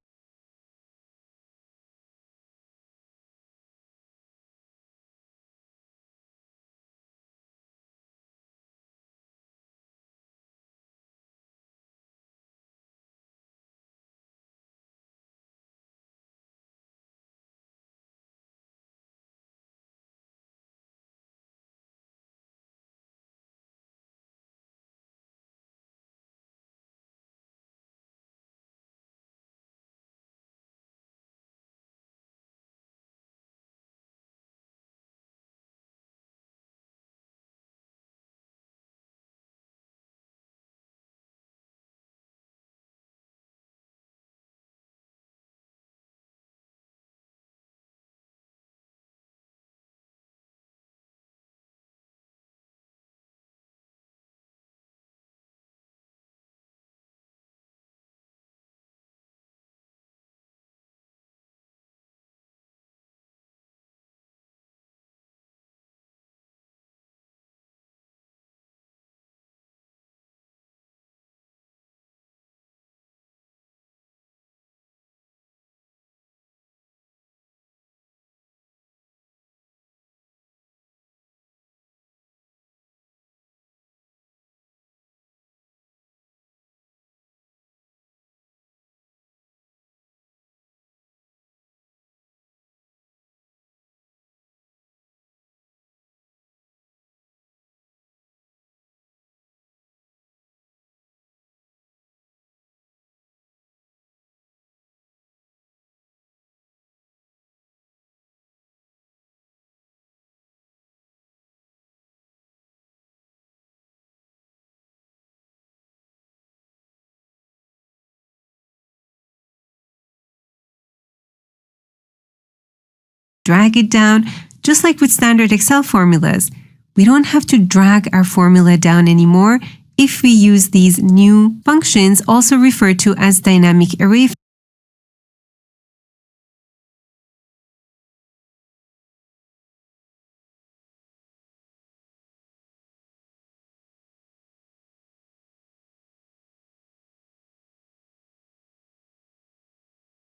it down, just like with standard Excel formulas. We don't have to drag our formula down anymore if we use these new functions, also referred to as dynamic array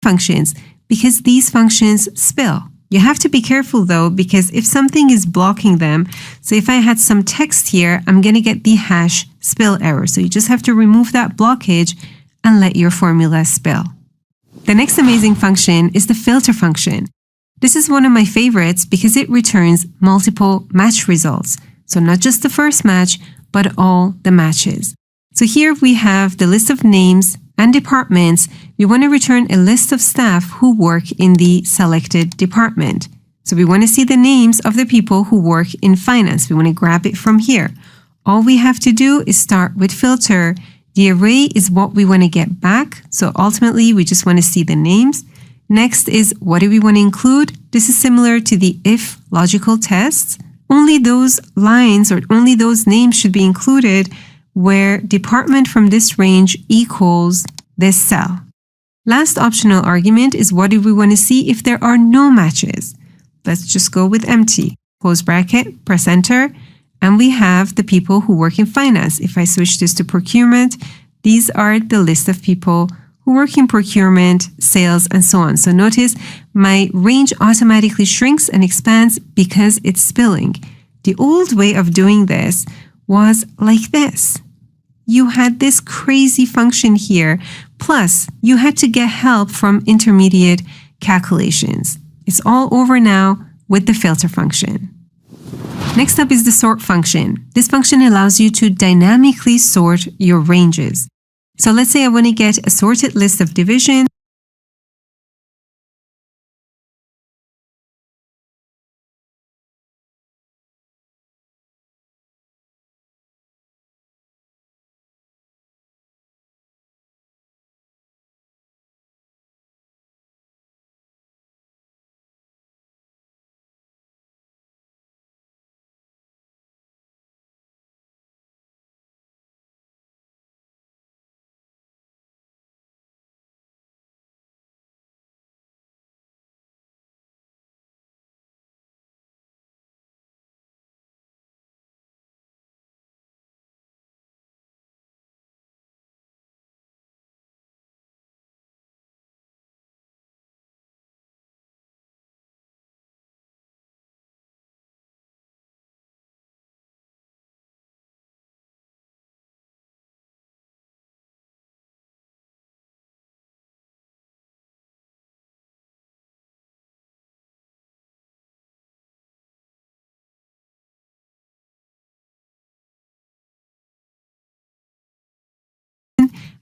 functions, because these functions spill. You have to be careful though, because if something is blocking them, so if I had some text here, I'm going to get the hash spill error. So you just have to remove that blockage and let your formula spill. The next amazing function is the filter function. This is one of my favorites because it returns multiple match results. So not just the first match, but all the matches. So here we have the list of names and departments. We want to return a list of staff who work in the selected department. So we want to see the names of the people who work in finance. We want to grab it from here. All we have to do is start with filter. The array is what we want to get back. So ultimately, we just want to see the names. Next is what do we want to include? This is similar to the if logical tests. Only those lines or only those names should be included where department from this range equals this cell. Last optional argument is what do we want to see if there are no matches? Let's just go with empty. Close bracket, press enter, and we have the people who work in finance. If I switch this to procurement, these are the list of people who work in procurement, sales, and so on. So notice my range automatically shrinks and expands because it's spilling. The old way of doing this was like this. You had this crazy function here, plus you had to get help from intermediate calculations. It's all over now with the filter function. Next up is the sort function. This function allows you to dynamically sort your ranges. So let's say I want to get a sorted list of division.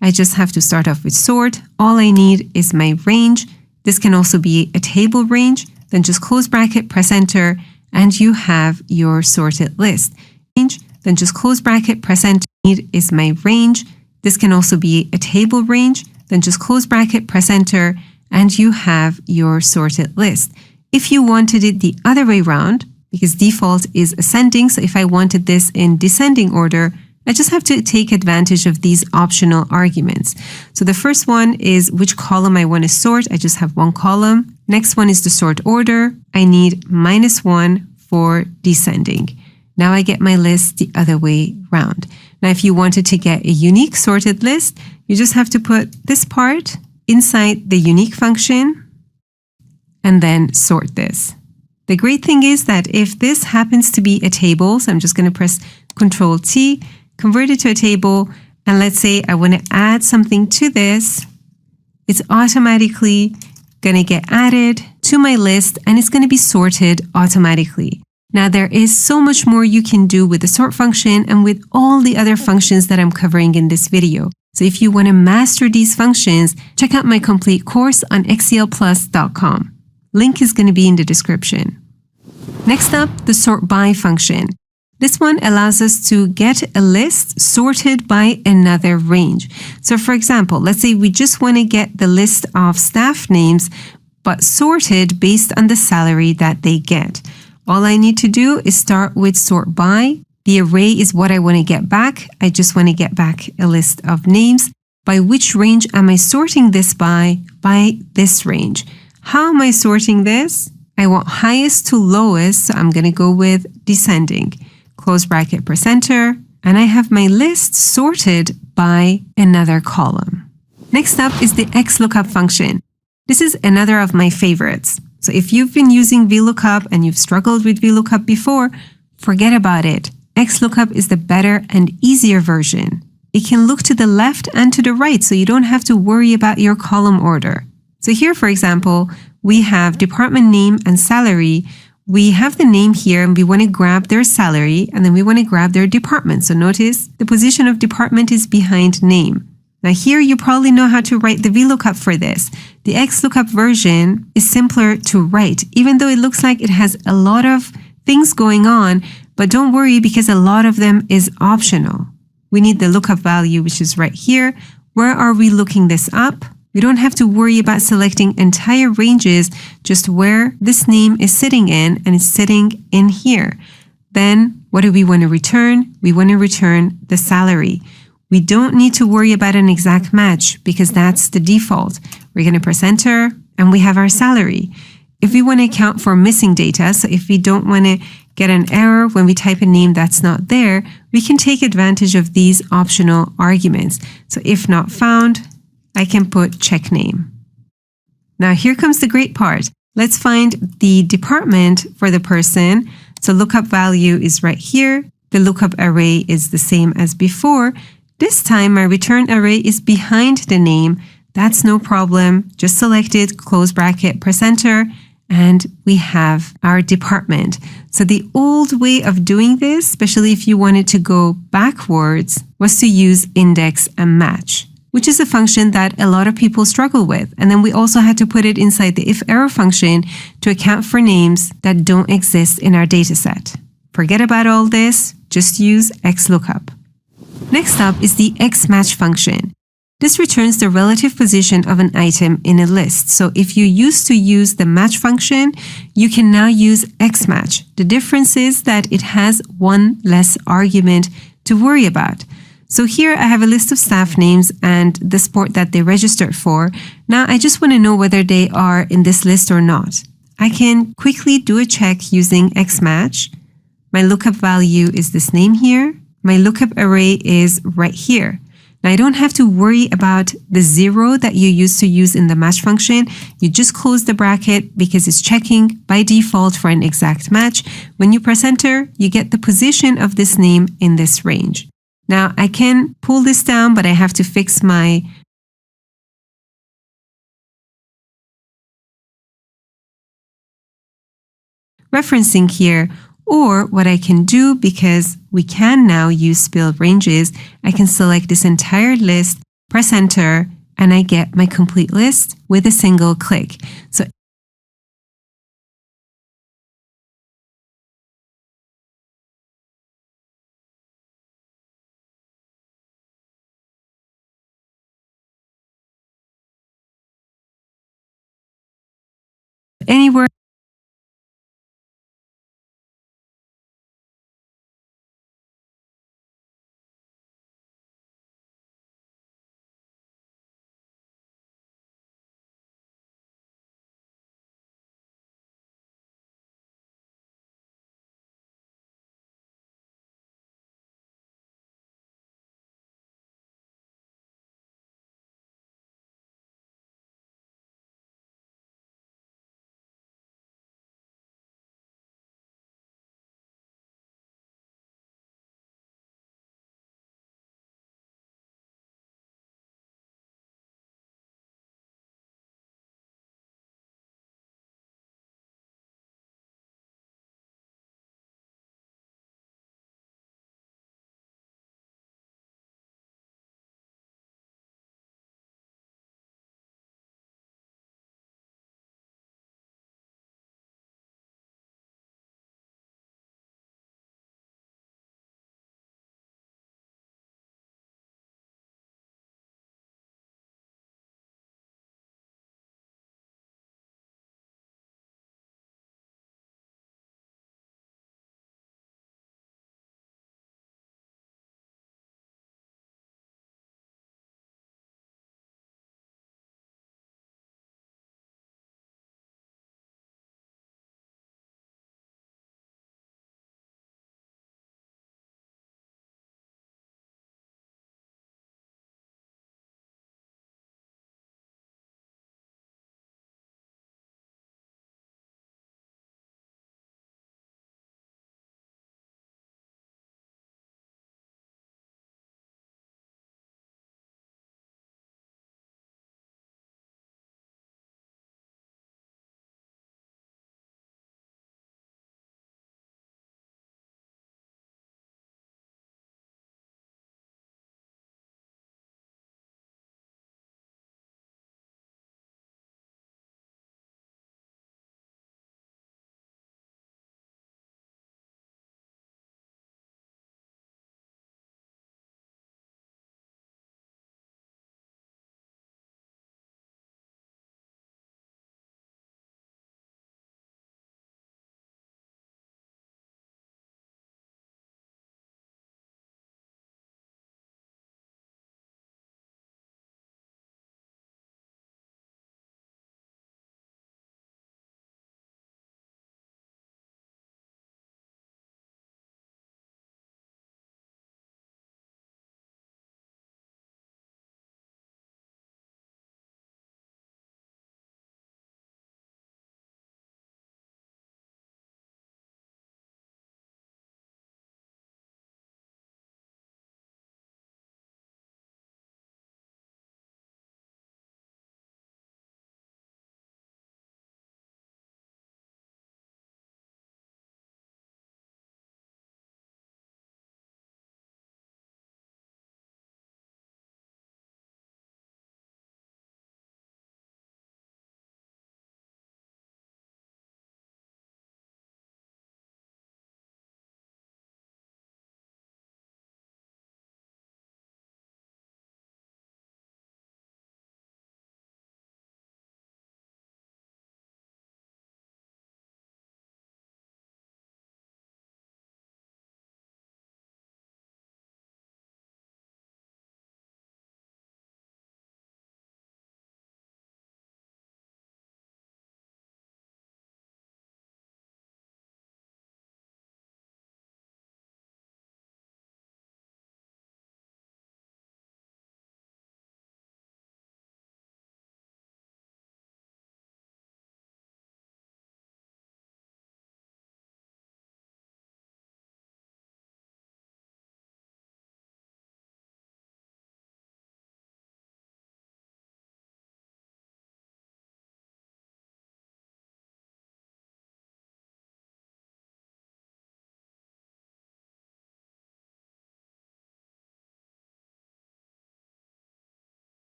I just have to start off with sort. All I need is my range. This can also be a table range. Then just close bracket, press enter, and you have your sorted list. Then just close bracket, press enter. Need is my range. This can also be a table range. Then just close bracket, press enter, and you have your sorted list. If you wanted it the other way around, because default is ascending, so if I wanted this in descending order, I just have to take advantage of these optional arguments. So the first one is which column I want to sort. I just have one column. Next one is the sort order. I need -1 for descending. Now I get my list the other way round. Now, if you wanted to get a unique sorted list, you just have to put this part inside the unique function and then sort this. The great thing is that if this happens to be a table, so I'm just going to press Control T, convert it to a table, and let's say I want to add something to this, it's automatically going to get added to my list and it's going to be sorted automatically. Now, there is so much more you can do with the sort function and with all the other functions that I'm covering in this video. So if you want to master these functions, check out my complete course on xelplus.com. Link is going to be in the description. Next up, the sort by function. This one allows us to get a list sorted by another range. So for example, let's say we just want to get the list of staff names, but sorted based on the salary that they get. All I need to do is start with sort by. The array is what I want to get back. I just want to get back a list of names. By which range am I sorting this by? By this range. How am I sorting this? I want highest to lowest, so I'm going to go with descending. Close bracket, press enter, and I have my list sorted by another column. Next up is the XLOOKUP function. This is another of my favorites. So if you've been using VLOOKUP and you've struggled with VLOOKUP before, forget about it. XLOOKUP is the better and easier version. It can look to the left and to the right, so you don't have to worry about your column order. So here, for example, we have department name and salary. We have the name here and we want to grab their salary and then we want to grab their department. So notice the position of department is behind name. Now here you probably know how to write the VLOOKUP for this. The XLOOKUP version is simpler to write, even though it looks like it has a lot of things going on, but don't worry because a lot of them is optional. We need the lookup value, which is right here. Where are we looking this up? We don't have to worry about selecting entire ranges, just where this name is sitting in, and it's sitting in here. Then what do we want to return? We want to return the salary. We don't need to worry about an exact match because that's the default. We're going to press enter and we have our salary. If we want to account for missing data, so if we don't want to get an error when we type a name that's not there, we can take advantage of these optional arguments. So if not found, I can put check name. Now here comes the great part. Let's find the department for the person. So lookup value is right here. The lookup array is the same as before. This time my return array is behind the name. That's no problem. Just select it, close bracket, press enter, and we have our department. So the old way of doing this, especially if you wanted to go backwards, was to use index and match, which is a function that a lot of people struggle with. And then we also had to put it inside the if error function to account for names that don't exist in our dataset. Forget about all this, just use XLOOKUP. Next up is the XMatch function. This returns the relative position of an item in a list. So if you used to use the match function, you can now use XMatch. The difference is that it has one less argument to worry about. So here I have a list of staff names and the sport that they registered for. Now I just want to know whether they are in this list or not. I can quickly do a check using XMatch. My lookup value is this name here. My lookup array is right here. Now I don't have to worry about the 0 that you used to use in the match function. You just close the bracket because it's checking by default for an exact match. When you press enter, you get the position of this name in this range. Now I can pull this down, but I have to fix my referencing here. Or what I can do, because we can now use spilled ranges, I can select this entire list press enter, and I get my complete list with a single click. So anywhere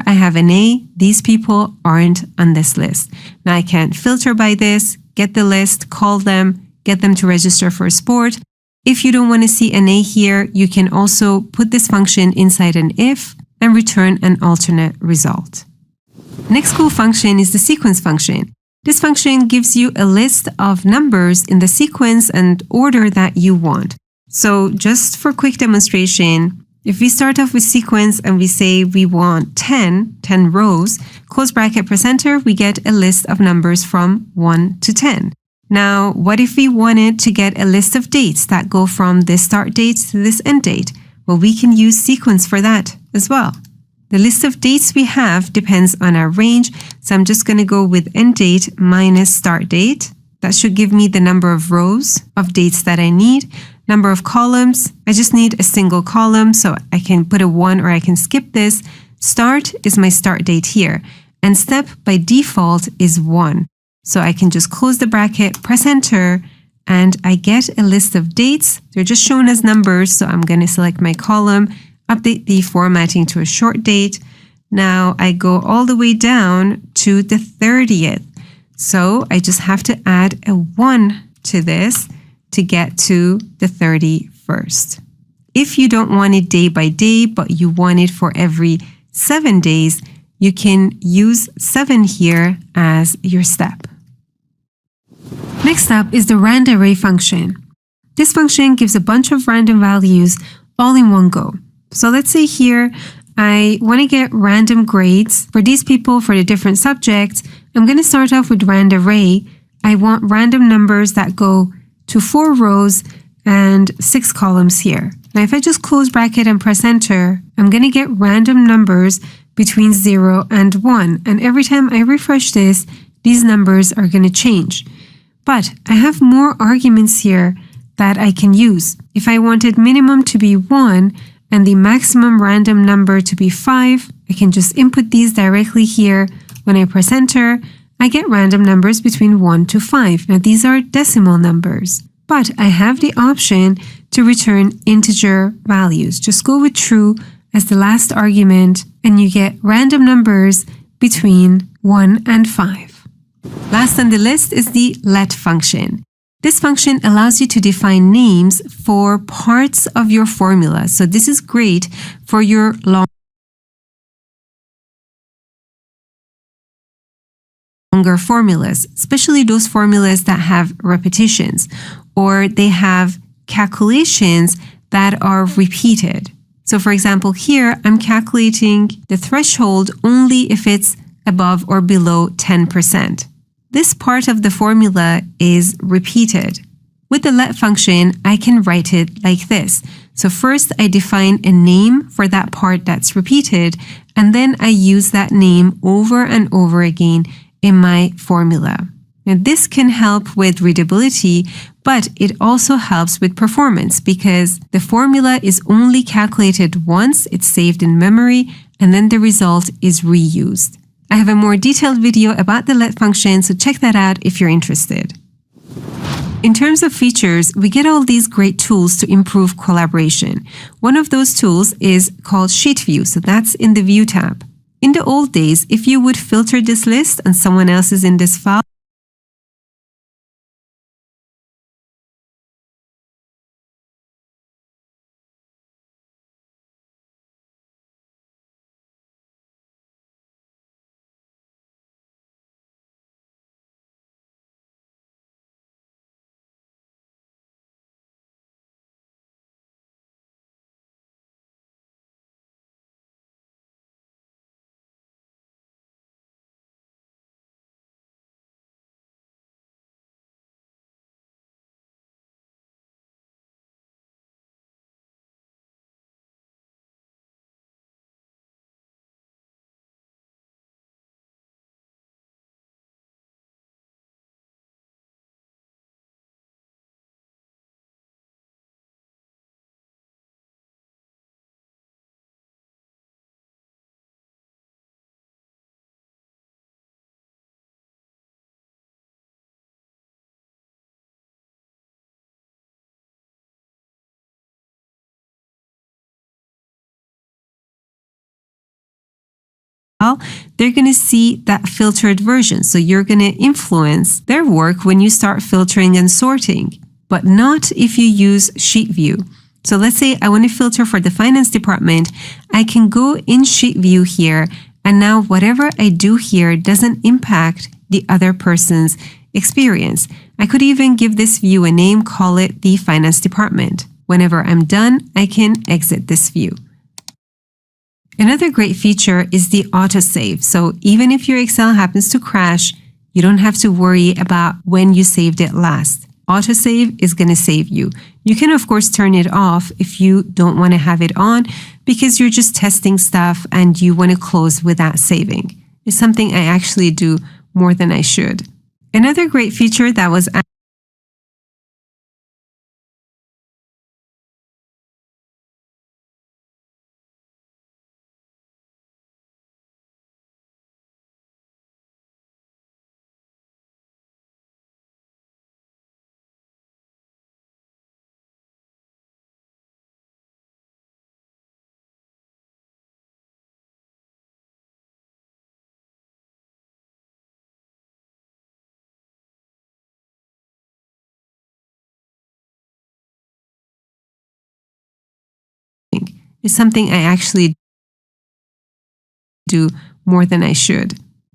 I have an A. These people aren't on this list. Now I can filter by this, get the list, call them, get them to register for a sport. If you don't want to see an A here, you can also put this function inside an if and return an alternate result. Next cool function is the sequence function. This function gives you a list of numbers in the sequence and order that you want. So just for quick demonstration, if we start off with sequence and we say we want 10 rows, close bracket, press enter, we get a list of numbers from 1 to 10. Now, what if we wanted to get a list of dates that go from this start date to this end date? Well, we can use sequence for that as well. The list of dates we have depends on our range, so I'm just going to go with end date minus start date. That should give me the number of rows of dates that I need. Number of columns, I just need a single column, so I can put a 1 or I can skip this. Start is my start date here, and step by default is 1. So I can just close the bracket, press enter, and I get a list of dates. They're just shown as numbers, so I'm going to select my column, update the formatting to a short date. Now I go all the way down to the 30th. So I just have to add a 1 to this to get to the 31st. If you don't want it day by day, but you want it for every 7 days, you can use 7 here as your step. Next up is the rand array function. This function gives a bunch of random values all in one go. So let's say here, I want to get random grades for these people for the different subjects. I'm going to start off with rand array. I want random numbers that go to 4 rows and 6 columns here. Now, if I just close bracket and press enter, I'm going to get random numbers between 0 and 1. And every time I refresh this, these numbers are going to change. But I have more arguments here that I can use. If I wanted minimum to be 1 and the maximum random number to be 5, I can just input these directly here. When I press enter, I get random numbers between 1 to 5. Now these are decimal numbers, but I have the option to return integer values. Just go with true as the last argument and you get random numbers between 1 and 5. Last on the list is the let function. This function allows you to define names for parts of your formula. So this is great for your longer formulas, especially those formulas that have repetitions or they have calculations that are repeated. So for example, here I'm calculating the threshold only if it's above or below 10%. This part of the formula is repeated. With the let function, I can write it like this. So first I define a name for that part that's repeated, and then I use that name over and over again in my formula. Now this can help with readability, but it also helps with performance because the formula is only calculated once, it's saved in memory, and then the result is reused. I have a more detailed video about the let function, so check that out if you're interested. In terms of features, we get all these great tools to improve collaboration. One of those tools is called Sheet View, so that's in the View tab. In the old days, if you would filter this list and someone else is in this file, well, they're going to see that filtered version. So you're going to influence their work when you start filtering and sorting, but not if you use Sheet View. So let's say I want to filter for the finance department. I can go in Sheet View here, and now whatever I do here doesn't impact the other person's experience. I could even give this view a name, call it the finance department. Whenever I'm done, I can exit this view. Another great feature is the autosave. So even if your Excel happens to crash, you don't have to worry about when you saved it last. Autosave is going to save you. You can, of course, turn it off if you don't want to have it on because you're just testing stuff and you want to close without saving. It's something I actually do more than I should. Another great feature that was something I actually do more than I should.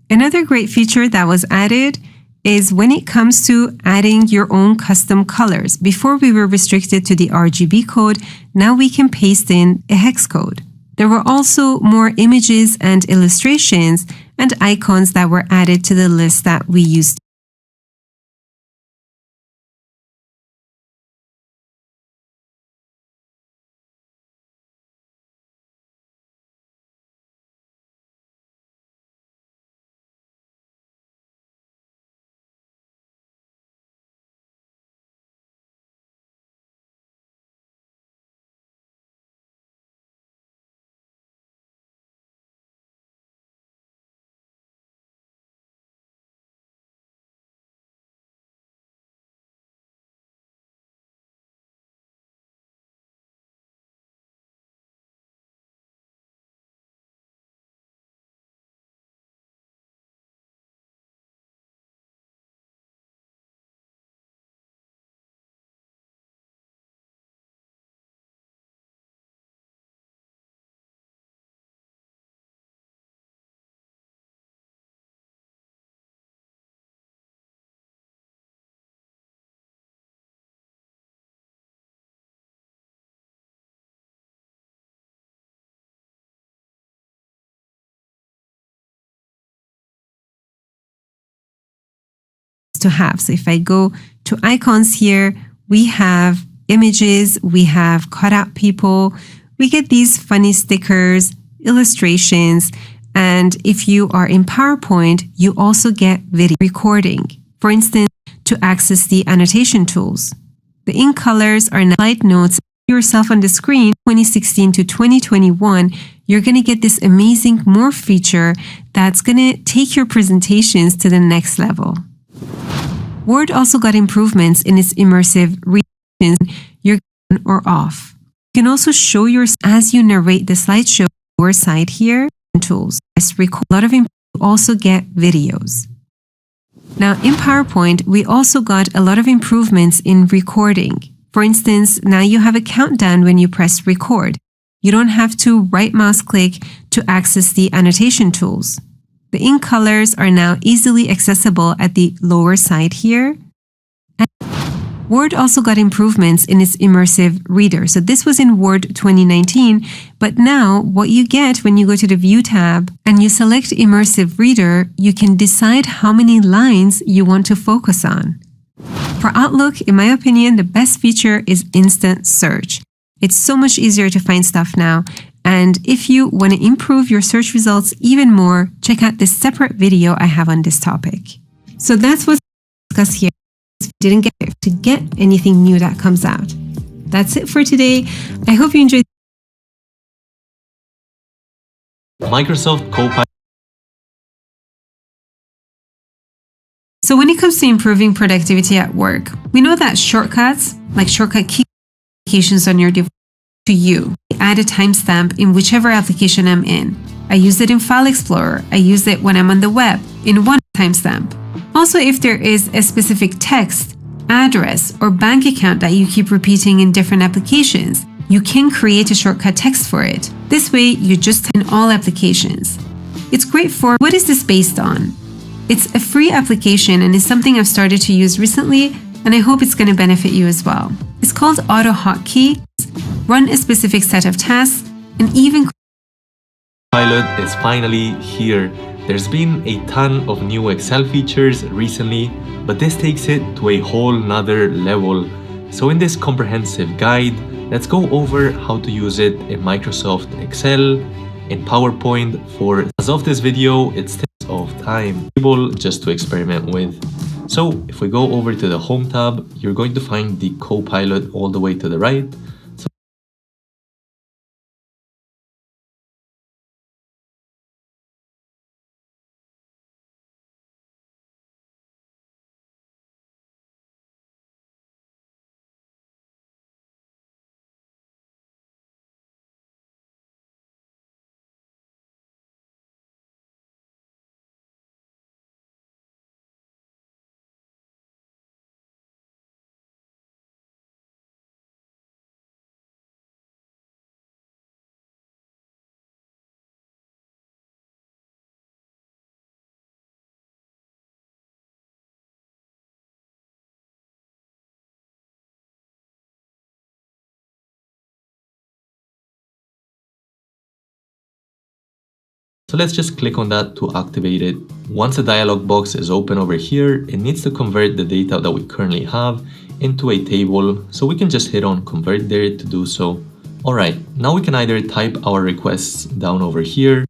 Another great feature that was added is when it comes to adding your own custom colors. Before we were restricted to the RGB code, now we can paste in a hex code. There were also more images and illustrations and icons that were added to the list that we used. To have. So if I go to icons here, we have images, we have cutout people, we get these funny stickers, illustrations, and if you are in PowerPoint, you also get video recording. For instance, to access the annotation tools. The ink colors are now slide notes yourself on the screen. 2016 to 2021, you're going to get this amazing morph feature that's going to take your presentations to the next level. Word also got improvements in its immersive reading. You're on or off. You can also show yours as you narrate the slideshow. Your side here tools. Record a lot of. You also get videos. Now in PowerPoint, we also got a lot of improvements in recording. For instance, now you have a countdown when you press record. You don't have to right mouse click to access the annotation tools. The ink colors are now easily accessible at the lower side here. And Word also got improvements in its immersive reader. So this was in Word 2019, but now what you get when you go to the View tab and you select Immersive Reader, you can decide how many lines you want to focus on. For Outlook, in my opinion, the best feature is Instant Search. It's so much easier to find stuff now. And if you want to improve your search results even more, check out this separate video I have on this topic. So that's what's discussed here. If you didn't get to get anything new that comes out. That's it for today. I hope you enjoyed.
Microsoft Copilot.
So when it comes to improving productivity at work, we know that shortcuts, like shortcut key applications on your device, to you. Add a timestamp in whichever application I'm in. I use it in File Explorer. I use it when I'm on the web in one timestamp. Also, if there is a specific text, address, or bank account that you keep repeating in different applications, you can create a shortcut text for it. This way, you just type in all applications. It's great for what is this based on? It's a free application and is something I've started to use recently, and I hope it's going to benefit you as well. It's called AutoHotkey. Run a specific set of tasks, and even
Copilot is finally here. There's been a ton of new Excel features recently, but this takes it to a whole nother level. So in this comprehensive guide, let's go over how to use it in Microsoft Excel, in PowerPoint. For as of this video, it's of time table just to experiment with. So if we go over to the Home tab, you're going to find the Copilot all the way to the right. So let's just click on that to activate it. Once the dialog box is open over here, it needs to convert the data that we currently have into a table. So we can just hit on convert there to do so. All right, now we can either type our requests down over here,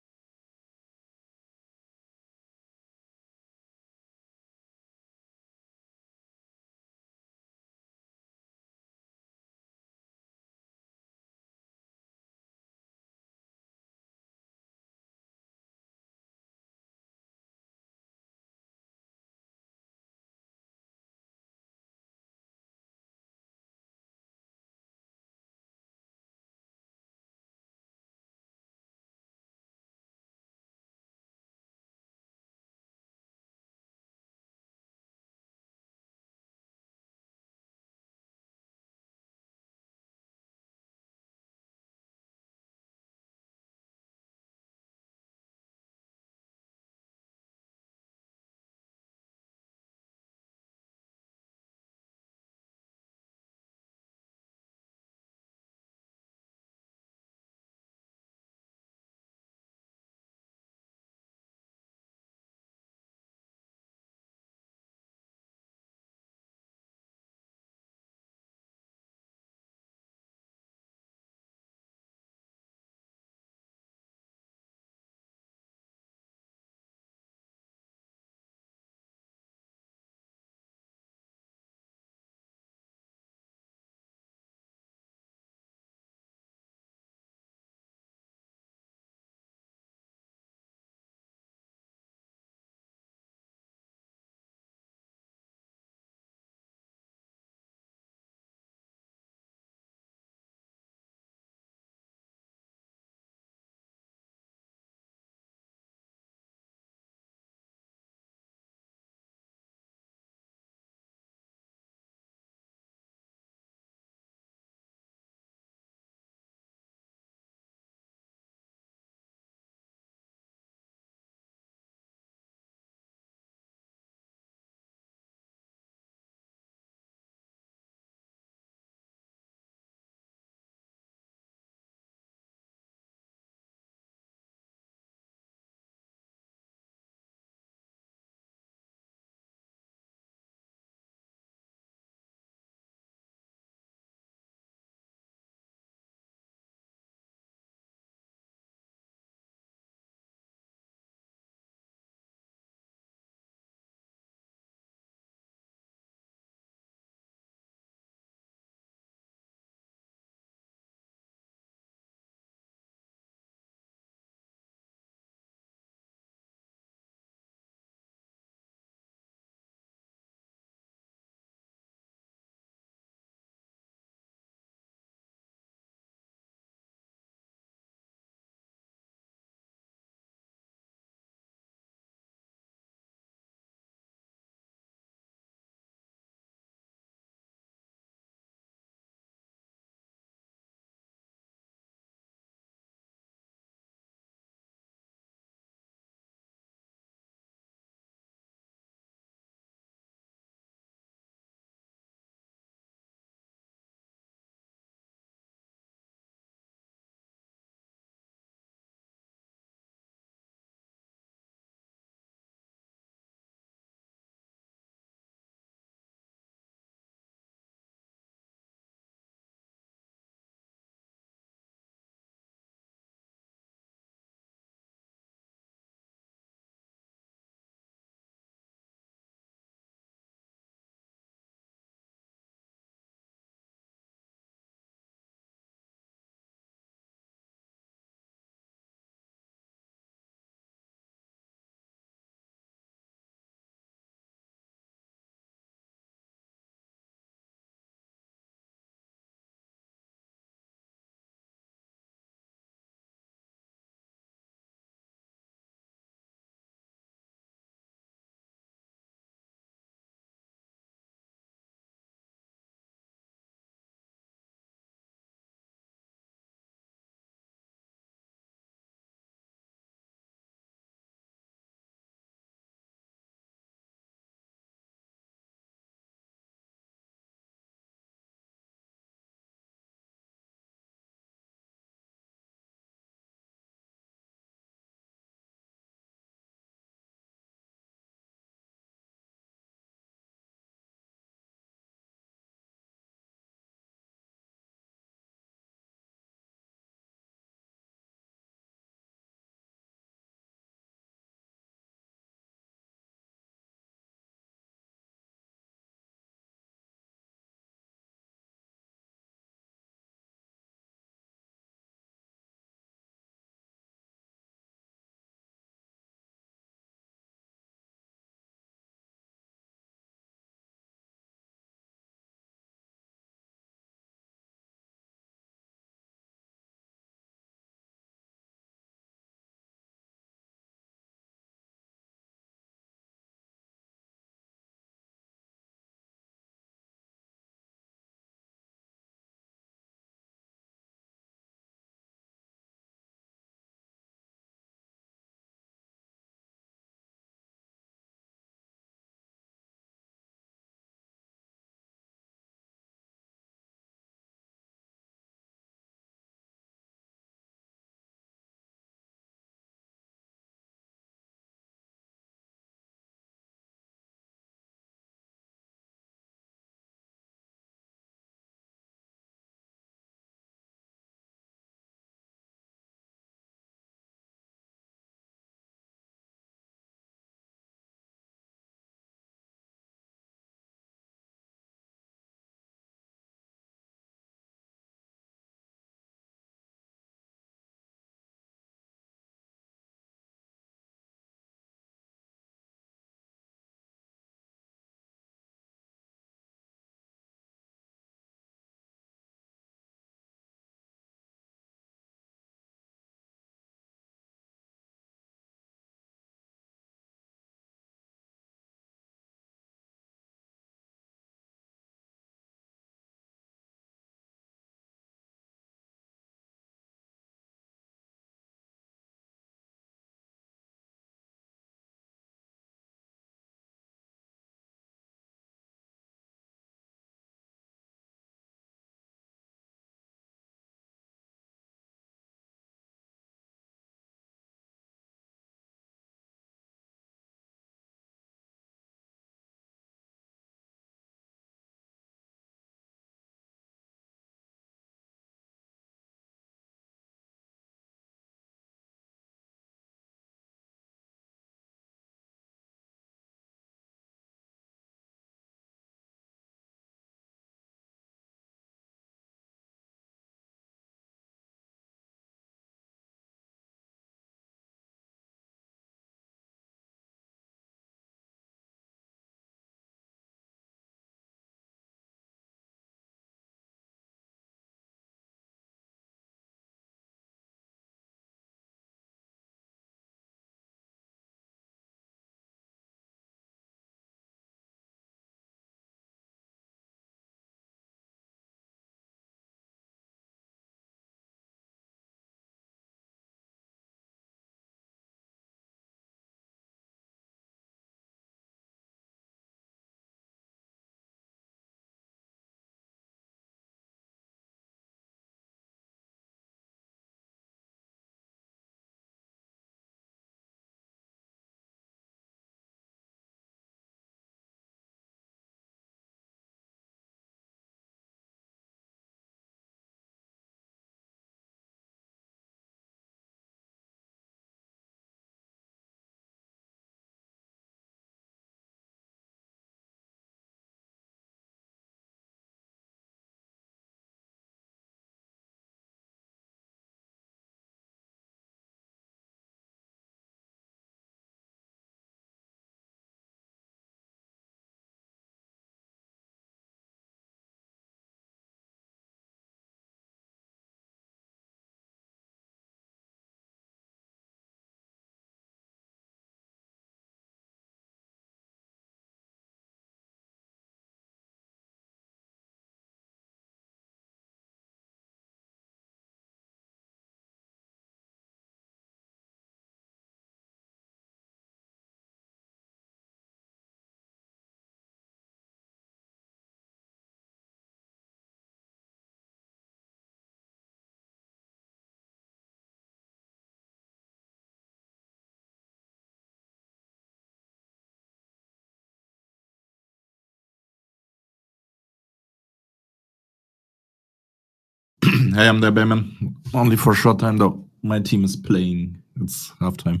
Hey, I'm there, Bayman. Only for a short time, though. My team is playing. It's halftime.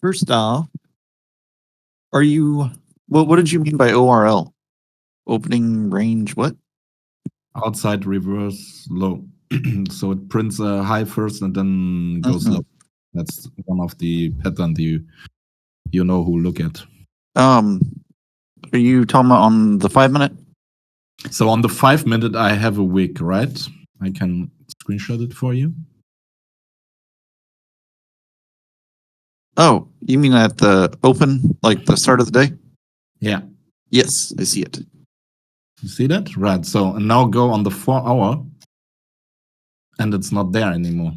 First off, are you? What did you mean by ORL? Opening range? What?
Outside reverse low. So it prints a high first and then goes
Mhm.
low. That's one of the patterns you know who look at.
Are you talking about on the 5 minute?
So on the 5 minute, I have a wick, right? I can screenshot it for you.
Oh, you mean at the open, like the start of the day?
Yeah.
Yes, I see it.
You see that? Right. So and now go on the 4 hour and it's not there anymore.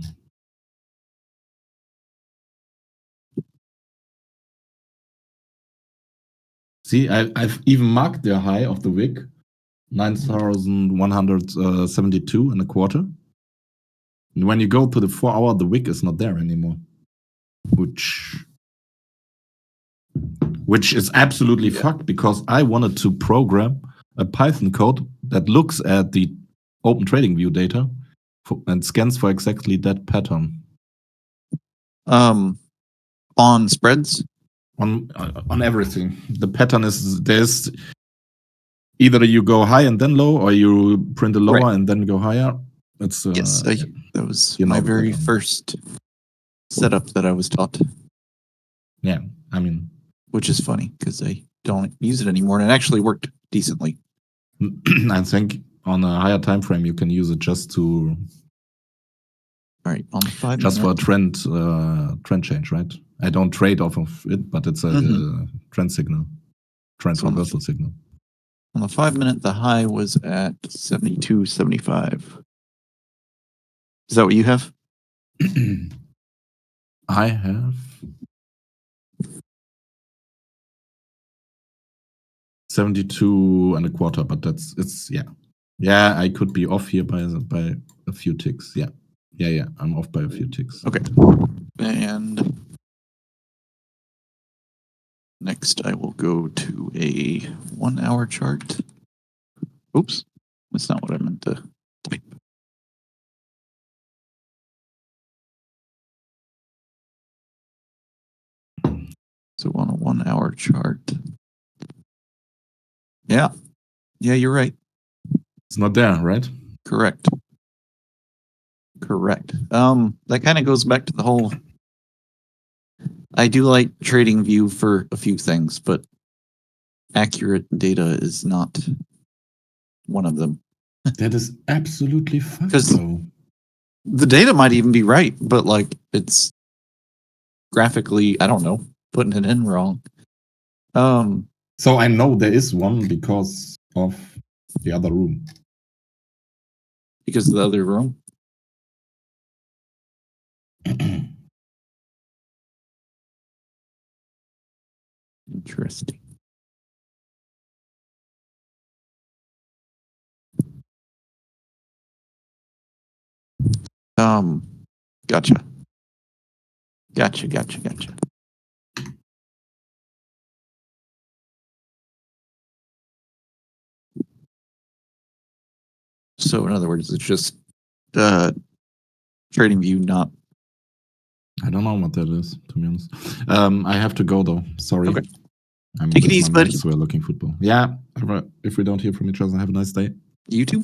See, I've even marked the high of the wick, 9,172 and a quarter. And when you go to the 4 hour, the wick is not there anymore. Which is absolutely fucked because I wanted to program a Python code that looks at the Open Trading View data and scans for exactly that pattern.
On spreads?
On everything. The pattern is there's either you go high and then low, or you print a lower
Right.
and then go higher. It's
Yes, that was
you know
my
the
very
pattern.
first setup that I was taught,
Yeah, I mean,
which is funny because I don't use it anymore, and it actually worked decently.
I think on a higher time frame you can use it just to
All right, on the 5
just for a
minute.
trend change, right? I don't trade off of it, but it's a trend signal, trend
So on the-
reversal signal.
On the 5 minute, the high was at 72.75. Is that what you have?
I have 72 and a quarter, but it's yeah. I could be off here by a few ticks. Yeah. I'm off by a few ticks.
Okay. And next, I will go to a 1 hour chart. Oops, that's not what I meant to type. So on a 1 hour chart. Yeah, you're right.
It's not there, right?
Correct. That kind of goes back to the whole. I do like Trading View for a few things, but accurate data is not one of them.
That is absolutely fucked,
'Cause-
though.
The data might even be right, but like it's graphically, I don't know, putting it in wrong.
So I know there is one because of the other room.
Because of the other room. Interesting. Gotcha. So in other words, it's just Trading View, not.
I don't know what that is, to be honest. I have to go though. Sorry.
Okay.
I'm
Take it
with
easy,
my
buddy.
mates who are looking football. Yeah. If we don't hear from each other, have a nice day.
You too.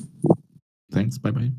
Thanks. Bye bye.